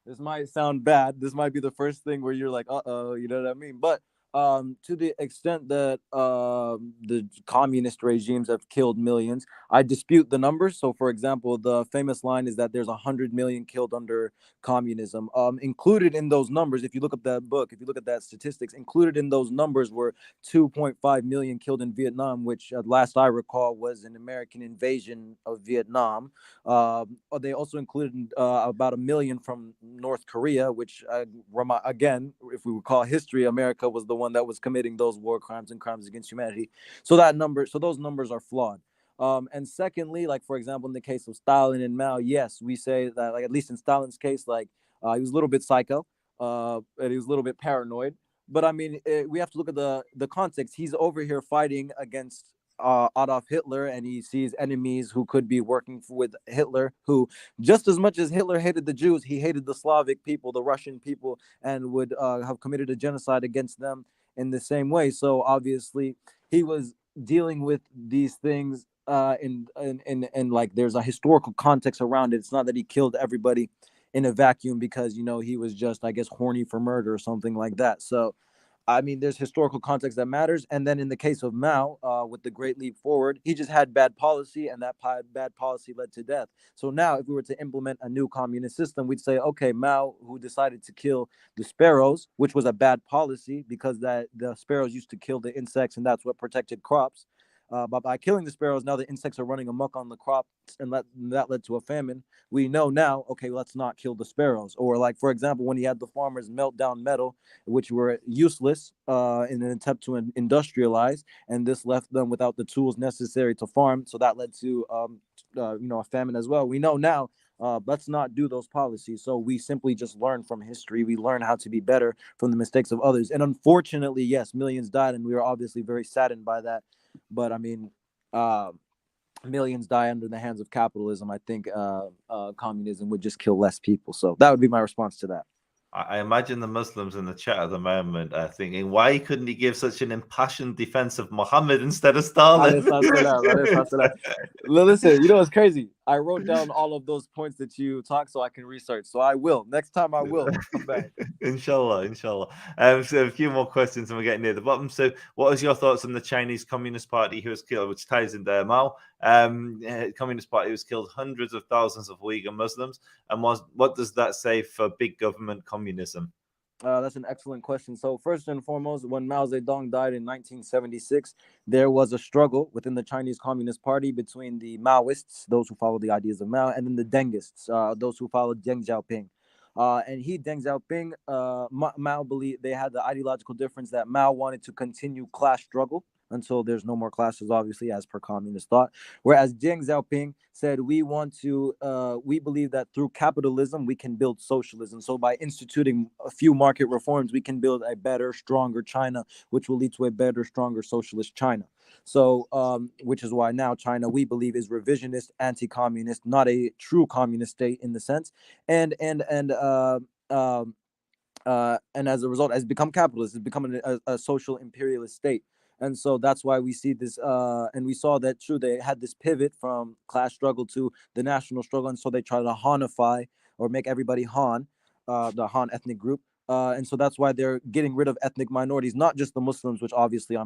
this might sound bad. This might be the first thing where you're like, you know what I mean? But to the extent that the communist regimes have killed millions, I dispute the numbers. So, for example, the famous line is that there's 100 million killed under communism. Included in those numbers, if you look up that book, if you look at that statistics, included in those numbers were 2.5 million killed in Vietnam, which, at last I recall, was an American invasion of Vietnam. They also included about 1 million from North Korea, which, again, if we recall history, America was the one that was committing those war crimes and crimes against humanity. So those numbers are flawed. And secondly, like, for example, in the case of Stalin and Mao, yes, we say that, like, at least in Stalin's case, like, he was a little bit psycho, and he was a little bit paranoid. But I mean, we have to look at the context. He's over here fighting against Adolf Hitler, and he sees enemies who could be working with Hitler, who, just as much as Hitler hated the Jews, he hated the Slavic people, the Russian people, and would have committed a genocide against them in the same way. So obviously he was dealing with these things in like, there's a historical context around it. It's not that he killed everybody in a vacuum because, he was just, I guess, horny for murder or something like that. So I mean, there's historical context that matters. And then in the case of Mao, with the Great Leap Forward, he just had bad policy, and that bad policy led to death. So now, if we were to implement a new communist system, we'd say, okay, Mao, who decided to kill the sparrows, which was a bad policy because the sparrows used to kill the insects, and that's what protected crops. But by killing the sparrows, now the insects are running amok on the crops, and that led to a famine. We know now, okay, let's not kill the sparrows. Or, like, for example, when he had the farmers melt down metal, which were useless in an attempt to industrialize, and this left them without the tools necessary to farm. So that led to, a famine as well. We know now, let's not do those policies. So we simply just learn from history. We learn how to be better from the mistakes of others. And unfortunately, yes, millions died, and we are obviously very saddened by that. But I mean, millions die under the hands of capitalism. I think communism would just kill less people. So that would be my response to that. I imagine the Muslims in the chat at the moment are thinking, why couldn't he give such an impassioned defense of Muhammad instead of Stalin? Listen, it's crazy. I wrote down all of those points that you talked so I can research. So I will. Next time I will come back. Inshallah. So a few more questions and we're getting near the bottom. So what was your thoughts on the Chinese Communist Party who was killed, which ties into Mao? Communist Party was killed hundreds of thousands of Uyghur Muslims. And what does that say for big government communism? That's an excellent question. So first and foremost, when Mao Zedong died in 1976, there was a struggle within the Chinese Communist Party between the Maoists, those who follow the ideas of Mao, and then the Dengists, those who followed Deng Xiaoping. Deng Xiaoping, Mao believed they had the ideological difference that Mao wanted to continue class struggle until there's no more classes, obviously, as per communist thought. Whereas Deng Xiaoping said, we believe that through capitalism, we can build socialism. So by instituting a few market reforms, we can build a better, stronger China, which will lead to a better, stronger socialist China. So, which is why now China, we believe, is revisionist, anti-communist, not a true communist state in the sense. And as a result, has become capitalist, has become a social imperialist state. And so that's why we see this, and we saw that, true, they had this pivot from class struggle to the national struggle. And so they try to Hanify, or make everybody Han, the Han ethnic group. And so that's why they're getting rid of ethnic minorities, not just the Muslims, which obviously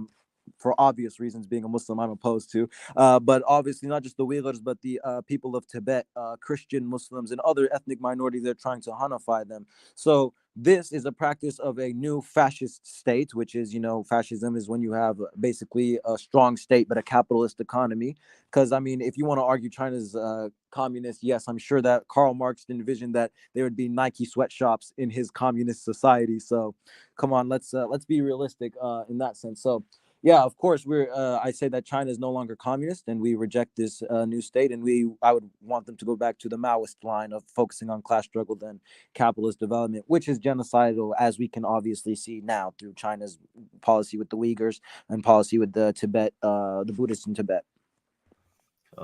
for obvious reasons, being a Muslim, I'm opposed to, but obviously not just the Uyghurs, but the people of Tibet, Christian Muslims, and other ethnic minorities. They're trying to Hanify them. So this is a practice of a new fascist state, which is, fascism is when you have basically a strong state, but a capitalist economy. Because, I mean, if you want to argue China's communist, yes, I'm sure that Karl Marx envisioned that there would be Nike sweatshops in his communist society. So come on, let's be realistic in that sense. So yeah, of course, I say that China is no longer communist, and we reject this new state, and I would want them to go back to the Maoist line of focusing on class struggle than capitalist development, which is genocidal, as we can obviously see now through China's policy with the Uyghurs and policy with the Buddhists in Tibet.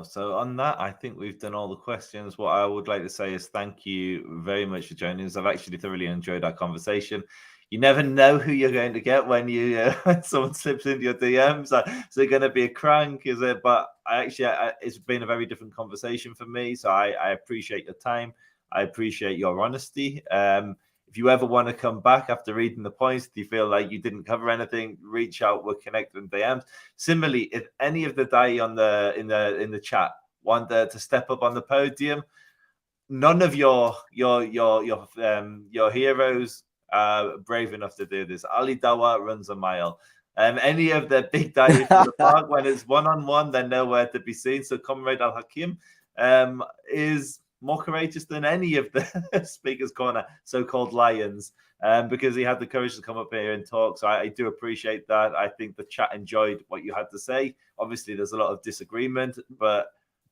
So on that, I think we've done all the questions. What I would like to say is thank you very much for joining us. I've actually thoroughly enjoyed our conversation. You never know who you're going to get when when someone slips into your DMs. Is it going to be a crank? Is it? But it's been a very different conversation for me. So I appreciate your time. I appreciate your honesty. If If you ever want to come back after reading the points, do you feel like you didn't cover anything, reach out, we'll connect in DMs. Similarly, if any of the Dai in the chat want to step up on the podium, none of your heroes are brave enough to do this. Ali Dawa runs a mile. Any of the big Dai from the park, when it's one-on-one, they're nowhere to be seen. So Comrade Al Hakim is more courageous than any of the Speaker's Corner so-called lions, because he had the courage to come up here and talk. So I do appreciate that. I think the chat enjoyed what you had to say. Obviously, there's a lot of disagreement, but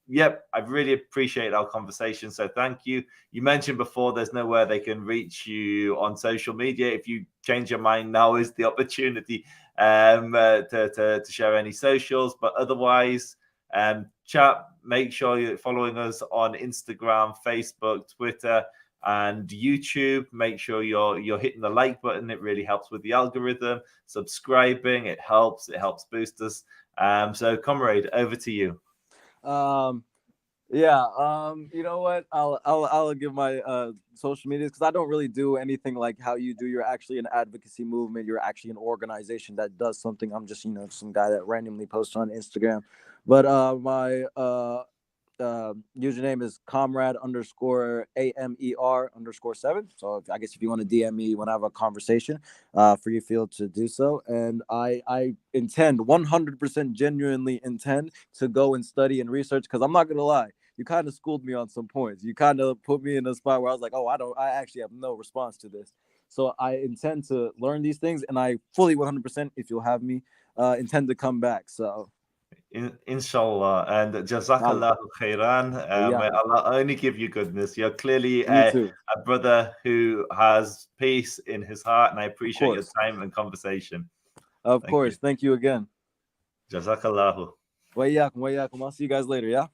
yep, I really appreciate our conversation. So thank you. You mentioned before there's nowhere they can reach you on social media. If you change your mind, now is the opportunity to share any socials. But otherwise, chat, make sure you're following us on Instagram, Facebook, Twitter, and YouTube. Make sure you're hitting the like button. It really helps with the algorithm. Subscribing, it helps boost us. So Comrade, over to you. You know what, I'll give my social medias, because I don't really do anything like how you do. You're actually an advocacy movement, you're actually an organization that does something. I'm just, some guy that randomly posts on Instagram. But my username is comrade_AMER_7. So I guess if you want to DM me when I have a conversation, free feel to do so. And I intend 100% genuinely intend to go and study and research, because I'm not gonna lie, you kind of schooled me on some points. You kind of put me in a spot where I was like, I actually have no response to this. So I intend to learn these things, and I fully 100%, if you'll have me, intend to come back. So Inshallah, and Jazakallahu khairan. May Allah only give you goodness. You're clearly a brother who has peace in his heart, and I appreciate your time and conversation. Of course. Thank you again. Jazakallahu. Wa iyyakum. I'll see you guys later, yeah?